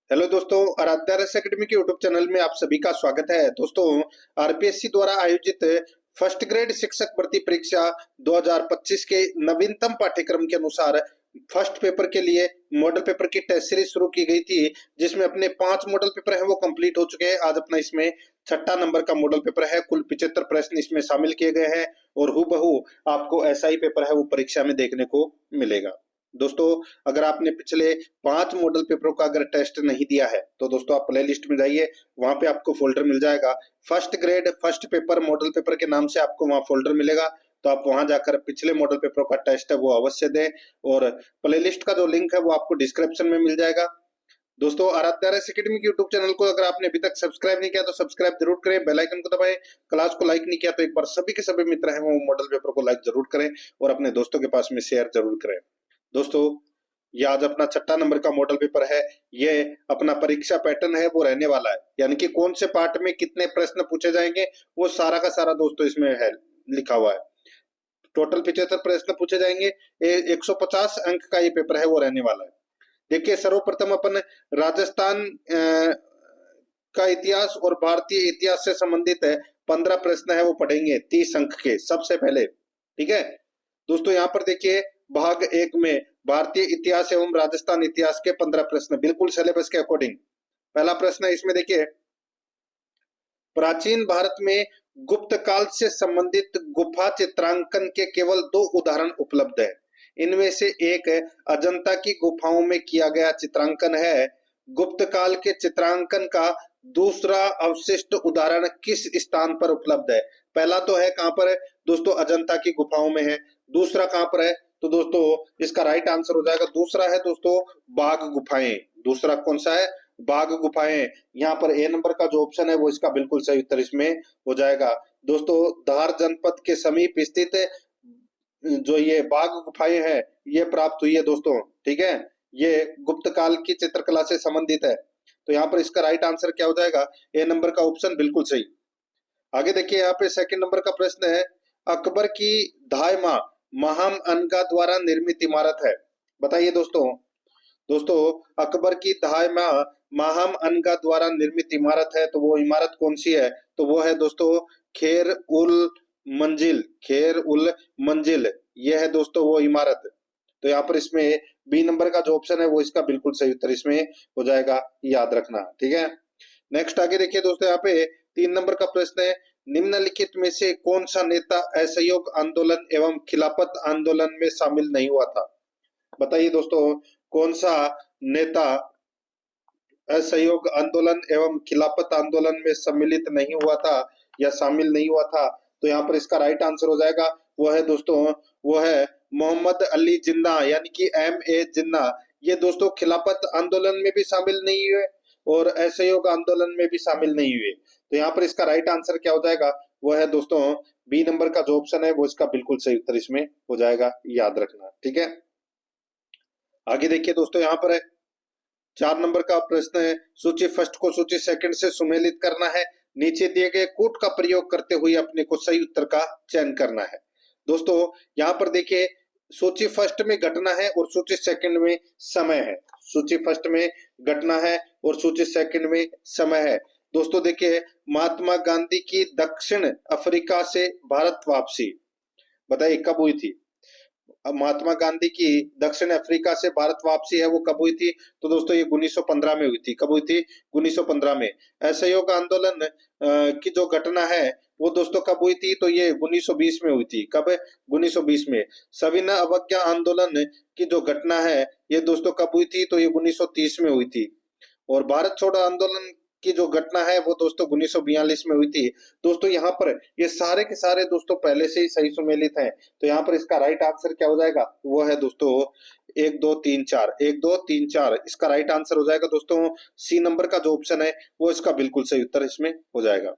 Hello दोस्तों, आराध्या रस academy के यूट्यूब चैनल में आप सभी का स्वागत है। दोस्तों, आरपीएससी द्वारा आयोजित फर्स्ट ग्रेड शिक्षक भर्ती परीक्षा 2025 के नवीनतम पाठ्यक्रम के अनुसार फर्स्ट पेपर के लिए मॉडल पेपर की टेस्ट सीरीज शुरू की गई थी, जिसमें अपने 5 मॉडल पेपर हैं वो कंप्लीट हो चुके हैं। आज अपना इसमें छठा नंबर का मॉडल पेपर है। कुल 75 प्रश्न इसमें शामिल किए गए हैं और हूबहू आपको ऐसा ही पेपर है वो परीक्षा में देखने को मिलेगा। दोस्तों, अगर आपने पिछले 5 मॉडल पेपरों का अगर टेस्ट नहीं दिया है तो दोस्तों आप प्ले लिस्ट में जाइए, वहां पे आपको फोल्डर मिल जाएगा। First grade first paper model paper के नाम से आपको वहां फोल्डर मिलेगा, तो आप वहां जाकर पिछले मॉडल पेपरों का टेस्ट है वो अवश्य दें। और प्ले लिस्ट का जो लिंक है वो आपको डिस्क्रिप्शन में मिल जाएगा। दोस्तों, आराध्या रस एकेडमी के यूट्यूब चैनल को अगर आपने अभी तक सब्सक्राइब नहीं किया तो सब्सक्राइब जरूर करें, बेल आइकन को दबाएं। क्लास को लाइक नहीं किया तो एक बार सभी के सभी मित्र हैं वो मॉडल पेपर को लाइक जरूर करें और अपने दोस्तों के पास में शेयर जरूर करें। दोस्तों, ये आज अपना छठा नंबर का मॉडल पेपर है। ये अपना परीक्षा पैटर्न है वो रहने वाला है, यानी कि कौन से पार्ट में कितने प्रश्न पूछे जाएंगे वो सारा का सारा दोस्तों इसमें है लिखा हुआ है। टोटल 75 प्रश्न पूछे जाएंगे। 150 अंक का ये पेपर है वो रहने वाला है। देखिए, सर्वप्रथम अपन राजस्थान का इतिहास और भारतीय इतिहास से संबंधित है 15 प्रश्न है वो पढ़ेंगे 30 अंक के सबसे पहले। ठीक है दोस्तों, यहाँ पर देखिए भाग 1 में भारतीय इतिहास एवं राजस्थान इतिहास के 15 प्रश्न बिल्कुल सिलेबस के अकॉर्डिंग। पहला प्रश्न है इसमें देखिए, प्राचीन भारत में गुप्त काल से संबंधित गुफा चित्रांकन के केवल 2 उदाहरण उपलब्ध है। इनमें से एक अजंता की गुफाओं में किया गया चित्रांकन है। गुप्त काल के चित्रांकन का दूसरा अवशिष्ट उदाहरण किस स्थान पर उपलब्ध है? पहला तो है कहां पर है दोस्तों, अजंता की गुफाओं में है। दूसरा कहां पर है तो दोस्तों इसका राइट आंसर हो जाएगा, दूसरा है दोस्तों बाघ गुफाएं। दूसरा कौन सा है? बाघ गुफाएं। यहाँ पर ए नंबर का जो ऑप्शन है वो इसका बिल्कुल सही उत्तर इसमें हो जाएगा। दोस्तों, धार जनपद के समीप स्थित जो ये बाघ गुफाएं हैं ये प्राप्त हुई है दोस्तों। ठीक है, ये गुप्त काल की चित्रकला से संबंधित है, तो यहाँ पर इसका राइट आंसर क्या हो जाएगा? ए नंबर का ऑप्शन बिल्कुल सही। आगे देखिए, यहाँ पे सेकंड नंबर का प्रश्न है, अकबर की धायमा महाम अनगा द्वारा निर्मित इमारत है। बताइए दोस्तों। दोस्तों, अकबर की धायमा महाम अनगा द्वारा निर्मित इमारत है, तो वो इमारत कौन सी है? तो वो है दोस्तों खेर उल मंजिल। खेर उल मंजिल ये है दोस्तों वो इमारत। तो यहाँ पर इसमें बी नंबर का जो ऑप्शन है वो इसका बिल्कुल सही उत्तर इसमें हो जाएगा, याद रखना। ठीक है, नेक्स्ट आगे देखिए दोस्तों, यहाँ पे 3 नंबर का प्रश्न है, निम्नलिखित में से कौन सा नेता असहयोग आंदोलन एवं खिलाफत आंदोलन में शामिल नहीं हुआ था? बताइए दोस्तों, कौन सा नेता असहयोग आंदोलन एवं खिलाफत आंदोलन में सम्मिलित नहीं हुआ था या शामिल नहीं हुआ था? तो यहाँ पर इसका राइट आंसर हो जाएगा, वो है दोस्तों वो है मोहम्मद अली जिन्ना, यानी कि MA जिन्ना। ये दोस्तों खिलाफत आंदोलन में भी शामिल नहीं हुए और असहयोग आंदोलन में भी शामिल नहीं हुए। तो यहाँ पर इसका राइट आंसर क्या हो जाएगा? वो है दोस्तों बी नंबर का जो ऑप्शन है वो इसका बिल्कुल सही उत्तर इसमें हो जाएगा, याद रखना। ठीक है, आगे देखिए दोस्तों, यहाँ पर है 4 नंबर का प्रश्न है, सूची फर्स्ट को सूची सेकंड से सुमेलित करना है। नीचे दिए गए कूट का प्रयोग करते हुए अपने को सही उत्तर का चयन करना है। दोस्तों, यहाँ पर देखिए सूची फर्स्ट में घटना है और सूची सेकंड में समय है। सूची फर्स्ट में घटना है और सूची सेकंड में समय है। दोस्तों देखिए, महात्मा गांधी की दक्षिण अफ्रीका से भारत वापसी, बताइए कब हुई थी? महात्मा गांधी की दक्षिण अफ्रीका से भारत वापसी है वो कब हुई थी? तो दोस्तों ये 1915 में हुई थी। कब हुई थी? 1915 में। असहयोग आंदोलन की जो घटना है वो दोस्तों कब हुई थी? तो ये 1920 में हुई थी। कब? 1920 में। सविनय अवज्ञा आंदोलन की जो घटना है ये दोस्तों कब हुई थी? तो ये 1930 में हुई थी। और भारत छोड़ो आंदोलन की जो घटना है वो दोस्तों 1942 में हुई थी। दोस्तों यहाँ पर ये सारे के सारे दोस्तों पहले से ही सही सुमेलित हैं, तो यहाँ पर इसका राइट आंसर क्या हो जाएगा? वो है दोस्तों 1 2 3 4। 1 2 3 4 इसका राइट आंसर हो जाएगा दोस्तों। सी नंबर का जो ऑप्शन है वो इसका बिल्कुल सही उत्तर इसमें हो जाएगा।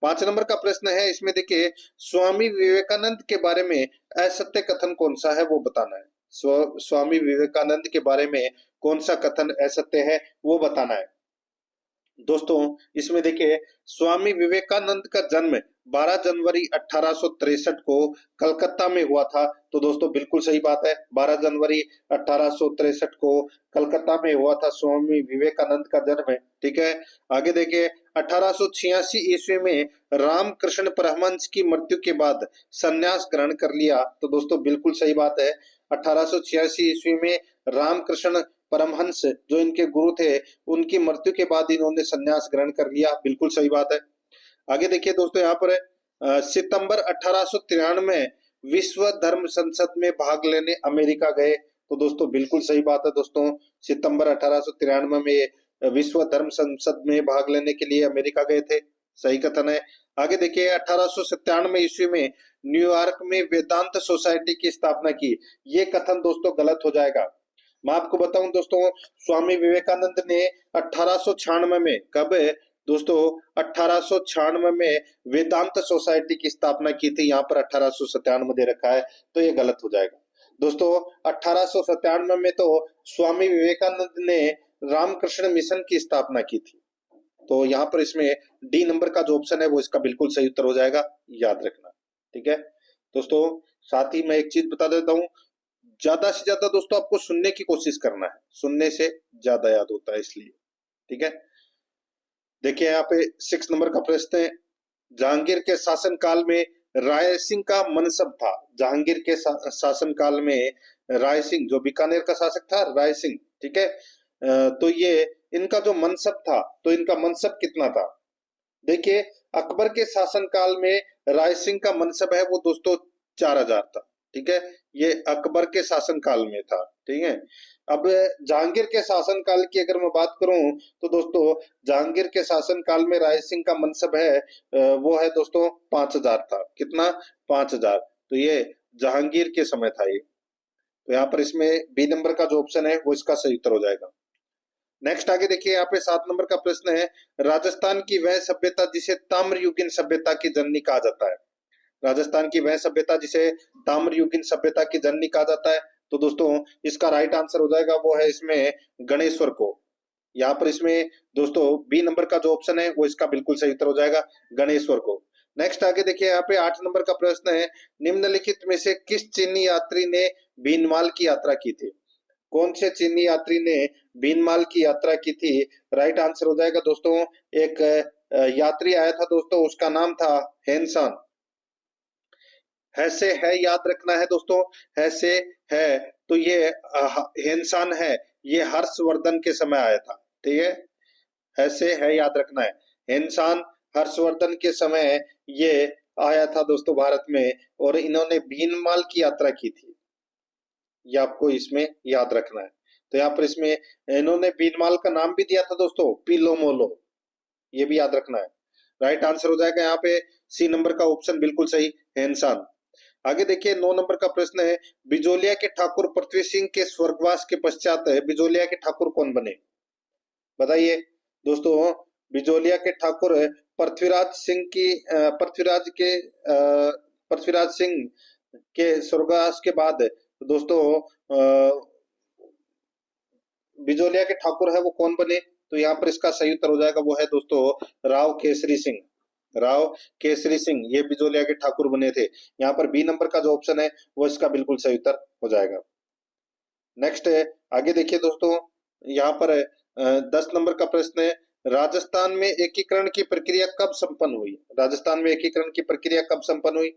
5 नंबर का प्रश्न है, इसमें देखिए स्वामी विवेकानंद के बारे में असत्य कथन कौन सा है वो बताना है। स्वामी विवेकानंद के बारे में कौन सा कथन असत्य है वो बताना है। दोस्तों इसमें देखिए, स्वामी विवेकानंद का जन्म 12 जनवरी 1863 को कलकत्ता में हुआ था। तो दोस्तों बिल्कुल सही बात है, 12 जनवरी 1863 को कलकत्ता में हुआ था स्वामी विवेकानंद का जन्म है। ठीक है, आगे देखिए 1886 ईस्वी में रामकृष्ण परमहंस की मृत्यु के बाद संन्यास ग्रहण कर लिया। तो दोस्तों बिल्कुल सही बात है, 1886 ईस्वी में रामकृष्ण परमहंस जो इनके गुरु थे, उनकी मृत्यु के बाद इन्होंने संन्यास ग्रहण कर लिया। बिल्कुल सही बात है। आगे देखिए दोस्तों, यहाँ पर सितंबर 1893 में विश्व धर्म संसद में भाग लेने अमेरिका गए। तो दोस्तों बिल्कुल सही बात है दोस्तों, सितंबर 1893 में विश्व धर्म संसद में भाग लेने के लिए अमेरिका गए थे, सही कथन है। आगे देखिए 1897 ईस्वी में न्यूयॉर्क में वेदांत सोसाइटी की स्थापना की। ये कथन दोस्तों गलत हो जाएगा। मैं आपको बताऊं दोस्तों, स्वामी विवेकानंद ने 1896 में, कब दोस्तों, 1896 में वेदांत सोसाइटी की स्थापना की थी। यहाँ पर 1897 दे रखा है, तो ये गलत हो जाएगा दोस्तों। 1897 में तो स्वामी विवेकानंद ने रामकृष्ण मिशन की स्थापना की थी। तो यहाँ पर इसमें डी नंबर का जो ऑप्शन है वो इसका बिल्कुल सही उत्तर हो जाएगा, याद रखना। ठीक है दोस्तों, साथ ही मैं एक चीज बता देता हूँ, ज्यादा से ज्यादा दोस्तों आपको सुनने की कोशिश करना है, सुनने से ज्यादा याद होता है इसलिए। ठीक है, देखिए यहाँ पे 6 नंबर का प्रश्न है, जहांगीर के शासनकाल में राय सिंह का मनसब था। जहांगीर के शासनकाल में राय सिंह, जो बीकानेर का शासक था राय सिंह, ठीक है, तो ये इनका जो मनसब था, तो इनका मनसब कितना था। देखिए अकबर के शासनकाल में राय सिंह का मनसब है वो दोस्तों 4000 था। ठीक है, ये अकबर के शासनकाल में था। ठीक है, अब जहांगीर के शासनकाल की अगर मैं बात करूं तो दोस्तों जहांगीर के शासनकाल में राय सिंह का मनसब है वो है दोस्तों 5000 था। कितना, 5000। तो ये जहांगीर के समय था ये। तो यहाँ पर इसमें बी नंबर का जो ऑप्शन है वो इसका सही उत्तर हो जाएगा। नेक्स्ट आगे देखिए, यहाँ पे 7 नंबर का प्रश्न है, राजस्थान की वह सभ्यता जिसे ताम्रयुगीन सभ्यता की जननी कहा जाता है। राजस्थान की वह सभ्यता जिसे ताम्रयुगीन सभ्यता की जननी कहा जाता है। तो दोस्तों इसका राइट आंसर हो जाएगा वो है इसमें गणेश्वर को। यहाँ पर इसमें दोस्तों बी नंबर का जो ऑप्शन है वो इसका बिल्कुल सही उत्तर हो जाएगा, गणेश्वर को। नेक्स्ट आगे देखिए, यहाँ पे 8 नंबर का प्रश्न है, निम्नलिखित में से किस चीनी यात्री ने भीनमाल की यात्रा की थी। कौन से चीनी यात्री ने भीनमाल की यात्रा की थी। राइट आंसर हो जाएगा दोस्तों, एक यात्री आया था दोस्तों, उसका नाम था हेनसान। है से है याद रखना है दोस्तों, है से है, तो ये हेनसान है, ये हर्षवर्धन के समय आया था। ठीक है से है याद रखना है, हेनसान हर्षवर्धन के समय ये आया था दोस्तों भारत में, और इन्होंने भीनमाल की यात्रा की थी। ये आपको इसमें याद रखना है। तो यहाँ पर इसमें इन्होंने भीनमाल का नाम भी दिया था दोस्तों, पीलो मोलो, ये भी याद रखना है। राइट आंसर हो जाएगा यहाँ पे सी नंबर का ऑप्शन बिल्कुल सही, हेनसान। आगे देखिए 9 नंबर का प्रश्न है, बिजोलिया के ठाकुर पृथ्वी सिंह के स्वर्गवास के पश्चात बिजोलिया के ठाकुर कौन बने। बताइए दोस्तों, बिजोलिया के ठाकुर पृथ्वीराज सिंह की पृथ्वीराज सिंह के स्वर्गवास के बाद दोस्तों बिजोलिया के ठाकुर है वो कौन बने। तो यहाँ पर इसका सही उत्तर हो जाएगा वो है दोस्तों राव केसरी सिंह। राव केसरी सिंह ये बिजोलिया के ठाकुर बने थे। यहाँ पर बी नंबर का जो ऑप्शन है वो इसका बिल्कुल सही उत्तर हो जाएगा। नेक्स्ट है, आगे देखिए दोस्तों, यहाँ पर 10 नंबर का प्रश्न है, राजस्थान में एकीकरण की प्रक्रिया कब संपन्न हुई। राजस्थान में एकीकरण की प्रक्रिया कब संपन्न हुई,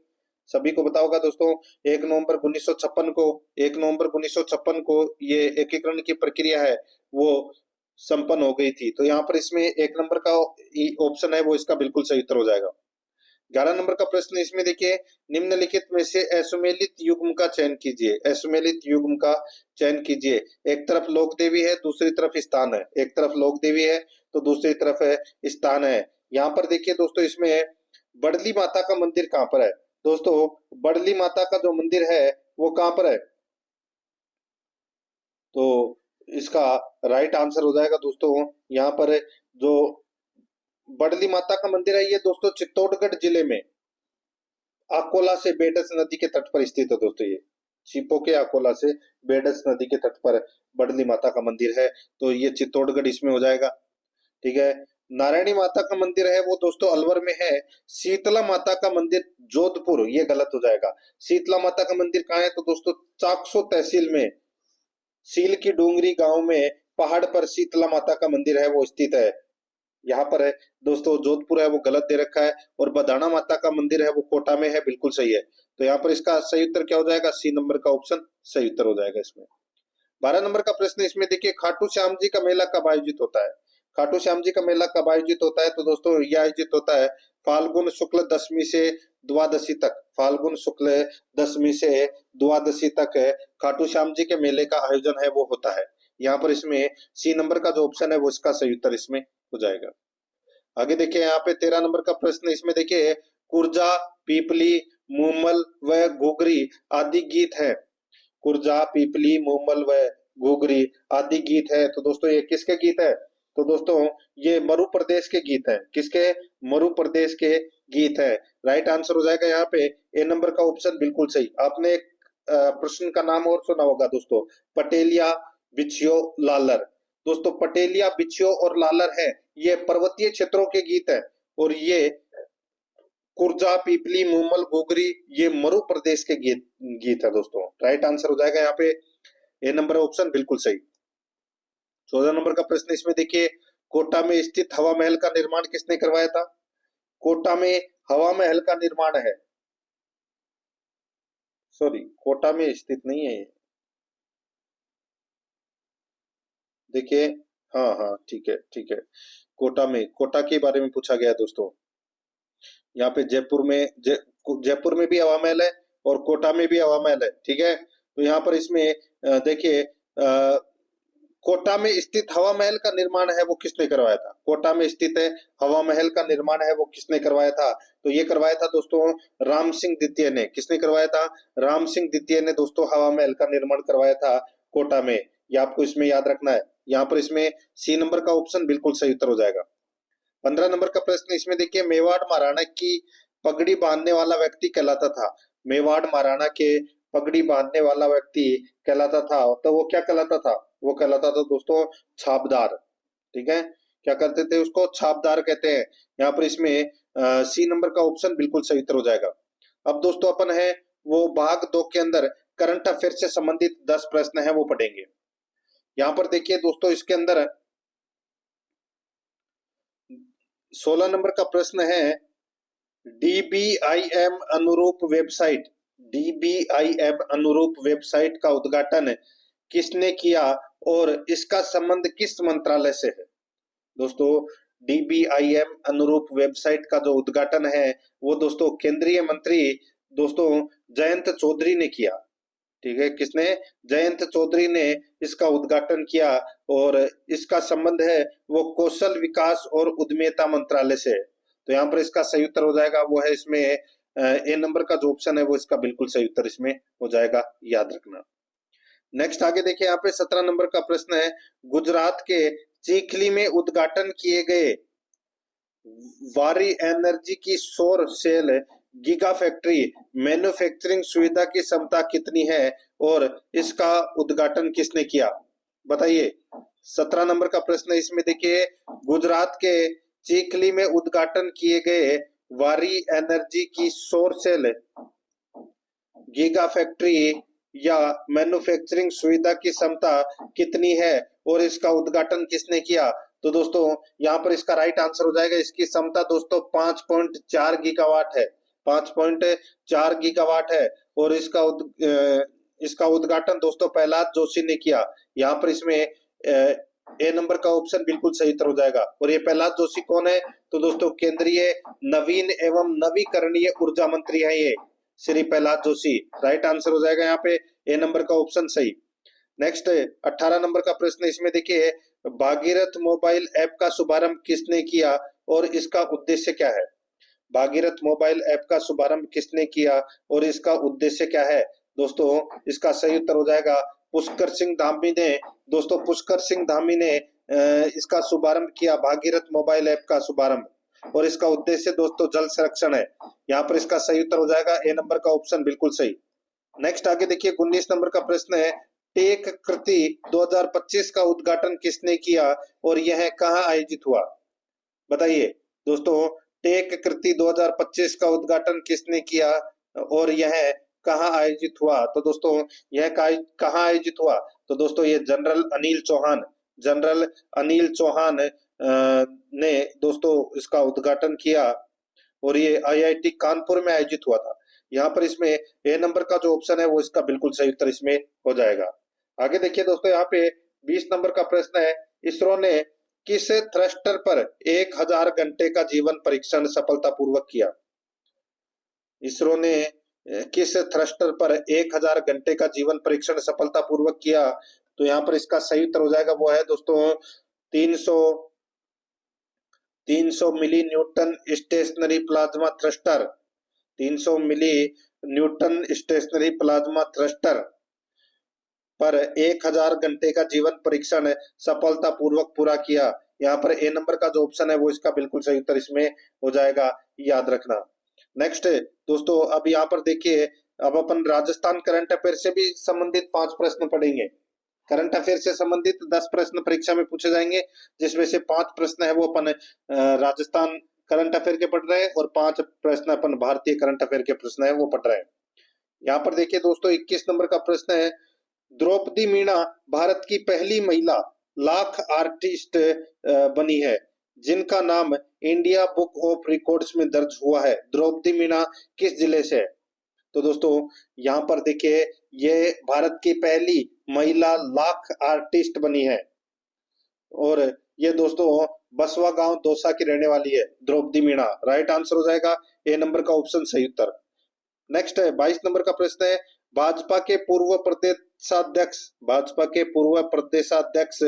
सभी को पता होगा दोस्तों, 1 नवंबर 1956 को, 1 नवंबर 1956 को ये एकीकरण की प्रक्रिया है वो संपन्न हो गई थी। तो यहाँ पर इसमें 1 नंबर का ऑप्शन है वो इसका बिल्कुल सही उत्तर हो जाएगा। 11 नंबर का प्रश्न इसमें देखिए, निम्नलिखित में से असुमेलित युग्म का चयन कीजिए। असुमेलित युग्म का चयन कीजिए। एक तरफ लोक देवी है, दूसरी तरफ स्थान है। एक तरफ लोक देवी है तो दूसरी तरफ है स्थान है। यहाँ पर देखिए दोस्तों, इसमें बड़ली माता का मंदिर कहाँ पर है। दोस्तों बड़ली माता का जो मंदिर है वो कहाँ पर है, तो इसका राइट आंसर हो जाएगा दोस्तों, यहाँ पर जो बड़ली माता का मंदिर है ये दोस्तों चित्तौड़गढ़ जिले में अकोला से बेडस नदी के तट पर स्थित है दोस्तों। ये छिपो के अकोला से बेडस नदी के तट पर बड़ली माता का मंदिर है, तो ये चित्तौड़गढ़ इसमें हो जाएगा। ठीक है, नारायणी माता का मंदिर है वो दोस्तों अलवर में है। शीतला माता का मंदिर जोधपुर, ये गलत हो जाएगा। शीतला माता का मंदिर कहाँ है तो दोस्तों चाकसो तहसील में सील की डूंगरी गांव में पहाड़ पर शीतला माता का मंदिर है वो स्थित है, यहाँ पर है। दोस्तों जोधपुर है वो गलत दे रखा है, और बदाना माता का मंदिर है वो कोटा में है, बिल्कुल सही है। तो यहाँ पर इसका सही उत्तर क्या हो जाएगा, सी नंबर का ऑप्शन सही उत्तर हो जाएगा इसमें। 12 नंबर का प्रश्न इसमें देखिए, खाटू श्याम जी का मेला कब आयोजित होता है। खाटू श्याम जी का मेला कब आयोजित होता है तो दोस्तों यह आयोजित होता है फाल्गुन शुक्ल दशमी से द्वादशी तक। फाल्गुन शुक्ल दशमी से द्वादशी तक खाटू श्याम जी के मेले का आयोजन है वो होता है। यहाँ पर इसमें सी नंबर का जो ऑप्शन है वो इसका सही उत्तर इसमें हो जाएगा। आगे देखिए यहाँ पे 13 नंबर का प्रश्न इसमें देखिए, कुर्जा, पीपली, मूमल व घुघरी आदि गीत है। कुर्जा, पीपली, मूमल व घुघरी आदि गीत है, तो दोस्तों ये किसके गीत है तो दोस्तों ये मरु प्रदेश के गीत है। किसके, मरु प्रदेश के गीत है। राइट आंसर हो जाएगा यहाँ पे ए नंबर का ऑप्शन बिल्कुल सही। आपने एक प्रश्न का नाम और सुना होगा दोस्तों, पटेलिया, बिछियो, लालर। दोस्तों पटेलिया, बिछियो और लालर है ये पर्वतीय क्षेत्रों के गीत है, और ये कुर्जा, पीपली, मूमल, घुघरी ये मरु प्रदेश के गीत है दोस्तों। राइट आंसर हो जाएगा यहाँ पे ए नंबर ऑप्शन बिल्कुल सही। 14 नंबर का प्रश्न इसमें देखिए, कोटा में स्थित हवा महल का निर्माण किसने करवाया था। कोटा में हवा महल का निर्माण है, सॉरी कोटा में स्थित नहीं है ये, देखिए, हाँ हाँ ठीक है ठीक है, कोटा में, कोटा के बारे में पूछा गया है दोस्तों। यहाँ पे जयपुर में भी हवा महल है और कोटा में भी हवा महल है, ठीक है। तो यहाँ पर इसमें देखिए कोटा में स्थित हवा महल का निर्माण है वो किसने करवाया था। कोटा में स्थित है हवा महल का निर्माण है वो किसने करवाया था तो ये करवाया था दोस्तों राम सिंह द्वितीय ने। किसने करवाया था, राम सिंह द्वितीय ने दोस्तों हवा महल का निर्माण करवाया था कोटा में। ये आपको इसमें याद रखना है। यहाँ पर इसमें सी नंबर का ऑप्शन बिल्कुल सही उत्तर हो जाएगा। 15 नंबर का प्रश्न इसमें देखिए, मेवाड़ महाराणा की पगड़ी बांधने वाला व्यक्ति कहलाता था। मेवाड़ महाराणा के पगड़ी बांधने वाला व्यक्ति कहलाता था, तो वो क्या कहलाता था, वो कहलाता था दोस्तों छापदार, ठीक है। क्या करते थे उसको, छापदार कहते हैं। यहाँ पर इसमें सी नंबर का ऑप्शन बिल्कुल सही उत्तर हो जाएगा। अब दोस्तों अपन है वो भाग 2 के अंदर करंट अफेयर से संबंधित 10 प्रश्न है वो पढ़ेंगे। यहाँ पर देखिए दोस्तों इसके अंदर 16 नंबर का प्रश्न है, डीबीआईएम अनुरूप वेबसाइट, डीबीआईएम अनुरूप वेबसाइट का उद्घाटन किसने किया और इसका संबंध किस मंत्रालय से है। दोस्तों डीबीआईएम अनुरूप वेबसाइट का जो उद्घाटन है वो दोस्तों केंद्रीय मंत्री दोस्तों जयंत चौधरी ने किया, ठीक है। किसने, जयंत चौधरी ने इसका उद्घाटन किया, और इसका संबंध है वो कौशल विकास और उद्यमिता मंत्रालय से। तो यहाँ पर इसका सही उत्तर हो जाएगा वो है इसमें ए नंबर का जो ऑप्शन है वो इसका बिल्कुल सही उत्तर इसमें हो जाएगा, याद रखना। नेक्स्ट आगे देखिए यहाँ पे 17 नंबर का प्रश्न है, गुजरात के चीखली में उद्घाटन किए गए वारी एनर्जी की सौर सेल गीगा फैक्ट्री मैन्युफैक्चरिंग सुविधा की क्षमता कितनी है और इसका उद्घाटन किसने किया, बताइए। 17 नंबर का प्रश्न इसमें देखिए, गुजरात के चीखली में उद्घाटन किए गए वारी एनर्जी की सौर सेल गीगा फैक्ट्री या मैन्युफैक्चरिंग सुविधा की क्षमता कितनी है और इसका उद्घाटन किसने किया। तो दोस्तों यहाँ पर इसका राइट आंसर हो जाएगा, इसकी क्षमता दोस्तों 5.4 गीगावाट है, 5.4 गीगावाट है, और इसका उद्घाटन दोस्तों प्रहलाद जोशी ने किया। यहाँ पर इसमें ए नंबर का ऑप्शन बिल्कुल सही उत्तर हो जाएगा। और ये प्रहलाद जोशी कौन है तो दोस्तों केंद्रीय नवीन एवं नवीकरणीय ऊर्जा मंत्री है ये श्री प्रहलाद जोशी। राइट आंसर हो जाएगा यहाँ पे ए नंबर का ऑप्शन सही। नेक्स्ट 18 नंबर का प्रश्न इसमें देखिए, भागीरथ मोबाइल ऐप का शुभारंभ किसने किया और इसका उद्देश्य क्या है। भागीरथ मोबाइल ऐप का शुभारंभ किसने किया और इसका उद्देश्य क्या है। दोस्तों इसका सही उत्तर हो जाएगा पुष्कर सिंह धामी ने। दोस्तों पुष्कर सिंह धामी ने इसका शुभारंभ किया, भागीरथ मोबाइल ऐप का शुभारंभ, और इसका उद्देश्य दोस्तों जल संरक्षण है। यहाँ पर इसका सही उत्तर हो जाएगा ए नंबर का ऑप्शन बिल्कुल सही। नेक्स्ट आगे देखिए 19 नंबर का प्रश्न है, टेक कृति 2025 का उद्घाटन किसने किया और यह कहाँ आयोजित हुआ। बताइए दोस्तों, टेक कृति 2025 का उद्घाटन किसने किया और यह कहाँ आयोजित हुआ? तो दोस्तों यह कहाँ आयोजित हुआ? तो दोस्तों ये जनरल अनिल चौहान ने दोस्तों इसका उद्घाटन किया और ये आईआईटी कानपुर में आयोजित हुआ था। यहाँ पर इसमें ए नंबर का जो ऑप्शन है वो इसका बिल्कुल सही उत्तर इसमें हो जाएगा। आगे देखिए दोस्तों, यहाँ पे 20 नंबर का प्रश्न है, इसरो ने किस थ्रस्टर पर 1000 घंटे का जीवन परीक्षण सफलतापूर्वक किया? इसरो ने किस थ्रस्टर पर 1000 घंटे का जीवन परीक्षण सफलतापूर्वक किया? तो यहाँ पर इसका सही उत्तर हो जाएगा, वो है दोस्तों 300 300 मिली न्यूटन स्टेशनरी प्लाज्मा थ्रस्टर। 300 मिली न्यूटन स्टेशनरी प्लाज्मा थ्रस्टर पर 1000 घंटे का जीवन परीक्षण सफलतापूर्वक पूरा किया। यहाँ पर ए नंबर का जो ऑप्शन है वो इसका बिल्कुल सही उत्तर इसमें हो जाएगा, याद रखना। नेक्स्ट दोस्तों, अब यहाँ पर देखिए, अब अपन राजस्थान करंट अफेयर से भी संबंधित 5 प्रश्न पढ़ेंगे। करंट अफेयर से संबंधित 10 प्रश्न परीक्षा में पूछे जाएंगे, जिसमें से 5 प्रश्न है वो अपन राजस्थान करंट अफेयर के पढ़ रहे हैं और 5 प्रश्न अपन भारतीय करंट अफेयर के प्रश्न है वो पढ़ रहे हैं। यहाँ पर देखिए दोस्तों, 21 नंबर का प्रश्न है, द्रौपदी मीणा भारत की पहली महिला लाख आर्टिस्ट बनी है जिनका नाम इंडिया बुक ऑफ रिकॉर्ड्स में दर्ज हुआ है। द्रौपदी मीणा किस जिले से है? तो दोस्तों यहाँ पर देखिए, ये भारत की पहली महिला लाख आर्टिस्ट बनी है और ये दोस्तों बसवा गांव दौसा की रहने वाली है द्रौपदी मीणा। राइट आंसर हो जाएगा ए नंबर का ऑप्शन सही उत्तर। नेक्स्ट है 22 नंबर का प्रश्न है, भाजपा के पूर्व प्रदेशाध्यक्ष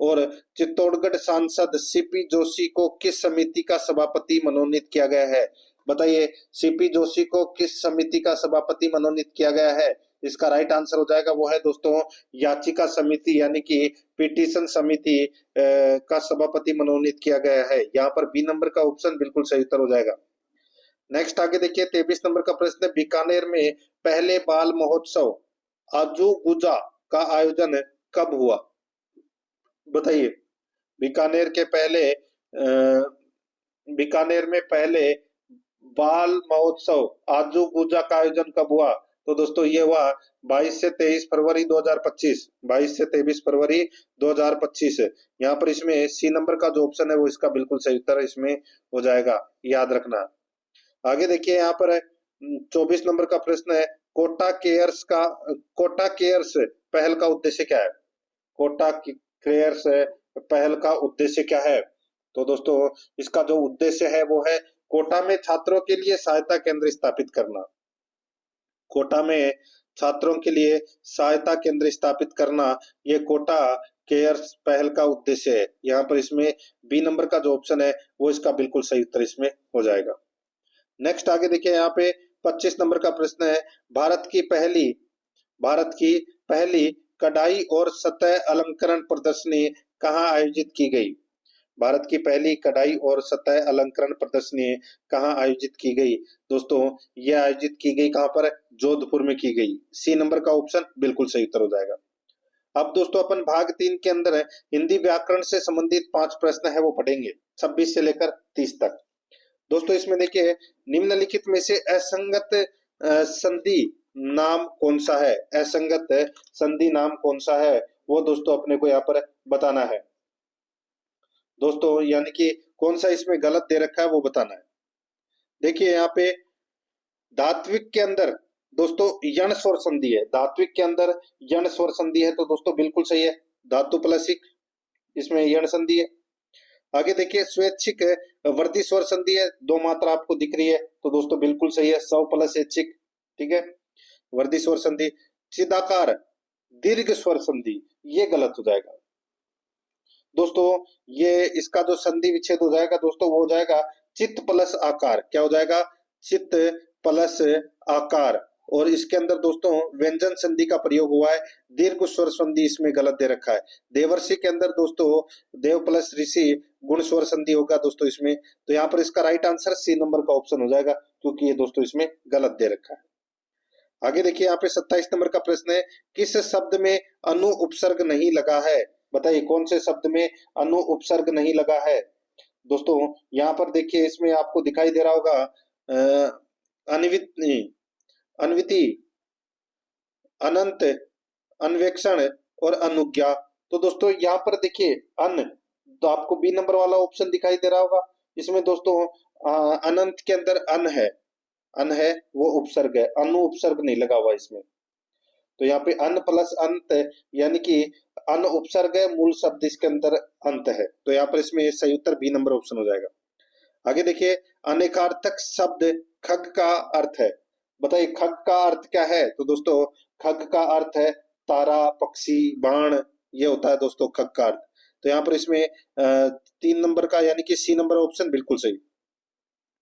और चित्तौड़गढ़ सांसद सीपी जोशी को किस समिति का सभापति मनोनीत किया गया है? बताइए, सीपी जोशी को किस समिति का सभापति मनोनीत किया गया है? इसका राइट आंसर हो जाएगा, वो है दोस्तों याचिका समिति यानी कि पिटीशन समिति का सभापति मनोनीत किया गया है। यहाँ पर बी नंबर का ऑप्शन बिल्कुल सही उत्तर हो जाएगा। नेक्स्ट आगे देखिए, 23 नंबर का प्रश्न है, बीकानेर में पहले बाल महोत्सव आजू गुजा का आयोजन कब हुआ? बताइए, बीकानेर के पहले बीकानेर में पहले बाल महोत्सव आजू गुजा का आयोजन कब हुआ? तो दोस्तों ये हुआ 22 से 23 फरवरी 2025। 22 से 23 फरवरी 2025। यहाँ पर इसमें सी नंबर का जो ऑप्शन है वो इसका बिल्कुल सही उत्तर इसमें हो जाएगा, याद रखना। आगे देखिए, यहाँ पर 24 नंबर का प्रश्न है, कोटा केयर्स पहल का उद्देश्य क्या है? कोटा केयर्स पहल का उद्देश्य क्या है? तो दोस्तों इसका जो उद्देश्य है वो है कोटा में छात्रों के लिए सहायता केंद्र स्थापित करना। कोटा में छात्रों के लिए सहायता केंद्र स्थापित करना, ये कोटा केयर्स पहल का उद्देश्य है। यहाँ पर इसमें बी नंबर का जो ऑप्शन है वो इसका बिल्कुल सही उत्तर इसमें हो जाएगा। नेक्स्ट आगे देखिए, यहाँ पे 25 नंबर का प्रश्न है, भारत की पहली कढ़ाई और सतह अलंकरण प्रदर्शनी कहाँ आयोजित की गई? भारत की पहली कढ़ाई और सतह अलंकरण प्रदर्शनी कहाँ आयोजित की गई? दोस्तों यह आयोजित की गई कहाँ पर? जोधपुर में की गई। सी नंबर का ऑप्शन बिल्कुल सही उत्तर हो जाएगा। अब दोस्तों अपन भाग 3 के अंदर हिंदी व्याकरण से संबंधित 5 प्रश्न है वो पढ़ेंगे, 26 से लेकर 30 तक। दोस्तों इसमें देखिए, निम्नलिखित में से असंगत संधि नाम कौन सा है? असंगत संधि नाम कौन सा है वो दोस्तों अपने को यहाँ पर बताना है। दोस्तों यानी कि कौन सा इसमें गलत दे रखा है वो बताना है। देखिए यहाँ पे धात्विक के अंदर दोस्तों यण स्वर संधि है, धात्विक के अंदर यण स्वर संधि है, तो दोस्तों बिल्कुल सही है, धातु प्लस इक, इसमें यण संधि है। आगे देखिए, स्वैच्छिक वर्दी स्वर संधि है, 2 मात्रा आपको दिख रही है, तो दोस्तों बिल्कुल सही है, सव प्लस ऐच्छिक, ठीक है, वर्दी स्वर संधि। चिदाकार दीर्घ स्वर संधि, ये गलत हो जाएगा दोस्तों। ये इसका जो संधि विच्छेद हो जाएगा दोस्तों वो हो जाएगा चित्त प्लस आकार। क्या हो जाएगा? चित्त प्लस आकार। और इसके अंदर दोस्तों व्यंजन संधि का प्रयोग हुआ है, दीर्घ स्वर संधि इसमें गलत दे रखा है। देवर्षि के अंदर दोस्तों देव प्लस ऋषि गुण स्वर संधि होगा दोस्तों इसमें, तो यहाँ पर इसका राइट आंसर सी नंबर का ऑप्शन हो जाएगा, क्योंकि ये दोस्तों इसमें गलत दे रखा है। आगे देखिए, यहाँ पे 27 नंबर का प्रश्न है, किस शब्द में अनु उपसर्ग नहीं लगा है? बताइए कौन से शब्द में अनु उपसर्ग नहीं लगा है? दोस्तों यहाँ पर देखिए इसमें आपको दिखाई दे रहा होगा अनवित अनविति, अनंत, अन्वेक्षण और अनुज्ञा। तो दोस्तों यहाँ पर देखिए अन, तो आपको बी नंबर वाला ऑप्शन दिखाई दे रहा होगा। इसमें दोस्तों अनंत के अंदर अन है, वो उपसर्ग है, अनु उपसर्ग नहीं लगा हुआ इसमें। तो यहाँ पे अन प्लस अंत यानी कि अन उपसर्ग है, मूल शब्द इसके अंदर अंत है। तो यहाँ पर इसमें सही उत्तर बी नंबर ऑप्शन हो जाएगा। आगे देखिए अनेकार्थक शब्द खग का अर्थ है। बताइए खग का अर्थ क्या है? तो दोस्तों खग का अर्थ है तारा, पक्षी, बाण, ये होता है दोस्तों खग का अर्थ। तो यहाँ पर इसमें 3 नंबर का यानी कि सी नंबर ऑप्शन बिल्कुल सही।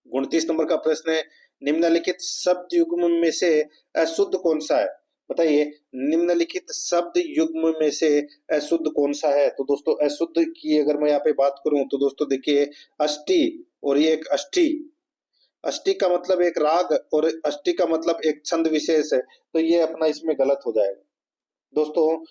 29 नंबर का प्रश्न है निम्नलिखित शब्द युग्म में से अशुद्ध कौन सा है? बताइए निम्नलिखित शब्द युग्म में से अशुद्ध कौन सा है? तो दोस्तों अशुद्ध की अगर मैं यहाँ पे बात करूं तो दोस्तों देखिए अष्टी और ये एक अष्टी, अष्टी का मतलब एक राग और अष्टी का मतलब एक छंद विशेष है। तो ये अपना इसमें गलत हो जाएगा। दोस्तों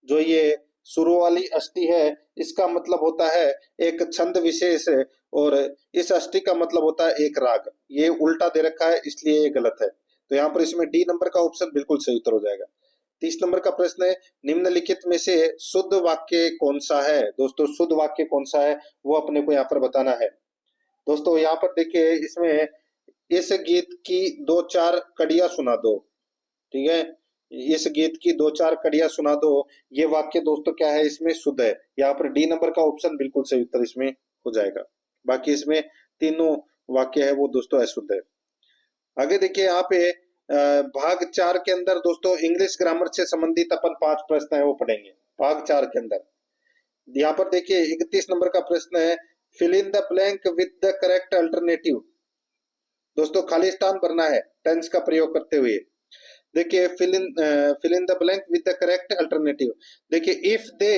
जो ये शुरू वाली अष्टी है इसका मतलब होता है एक छंद विशेष है और इस अष्टी का मतलब होता है एक राग। ये उल्टा दे रखा है इसलिए ये गलत है। तो यहाँ पर इसमें डी नंबर का ऑप्शन बिल्कुल सही उत्तर हो जाएगा। 30 नंबर का प्रश्न है निम्नलिखित में से शुद्ध वाक्य कौन सा है? दोस्तों शुद्ध वाक्य कौन सा है वो अपने को यहाँ पर बताना है। दोस्तों यहाँ पर देखिए इसमें इस गीत की 2-4 कड़ियां सुना दो, ठीक है, इस गीत की 2-4 कड़ियां सुना दो। ये वाक्य दोस्तों क्या है इसमें शुद्ध है। यहाँ पर डी नंबर का ऑप्शन बिल्कुल सही उत्तर इसमें हो जाएगा। बाकी इसमें तीनों वाक्य है वो दोस्तों अशुद्ध है। आगे देखिए यहाँ पे भाग 4 के अंदर दोस्तों इंग्लिश ग्रामर से संबंधित अपन 5 प्रश्न है वो पढ़ेंगे भाग 4 के अंदर। यहाँ पर देखिए 31 नंबर का प्रश्न है fill in the blank with the correct alternative. दोस्तों खाली स्थान भरना है टेंस का प्रयोग करते हुए। देखिए fill in the blank with the correct alternative. देखिए if they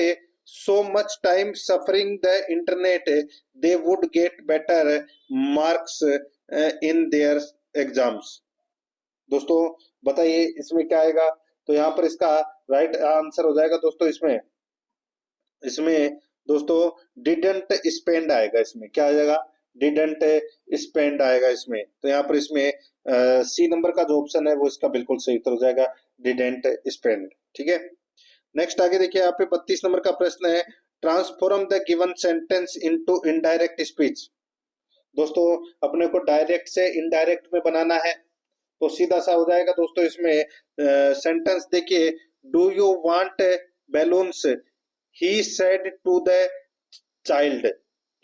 so much time suffering the internet they would get better marks in their exams. दोस्तों बताइए इसमें क्या आएगा? तो यहाँ पर इसका राइट आंसर हो जाएगा दोस्तों इसमें इसमें दोस्तों डिडंट स्पेंड आएगा। इसमें क्या आ जाएगा? डिडंट स्पेंड आएगा इसमें। तो यहाँ पर इसमें सी नंबर का जो ऑप्शन है वो इसका बिल्कुल सही उत्तर हो जाएगा डिडंट स्पेंड। ठीक है, नेक्स्ट आगे देखिए यहाँ पे 32 नंबर का प्रश्न है transform the given sentence into indirect speech. दोस्तों अपने को डायरेक्ट से इनडायरेक्ट में बनाना है तो सीधा सा हो जाएगा दोस्तों। इसमें सेंटेंस देखिए do you want balloons he said to the child.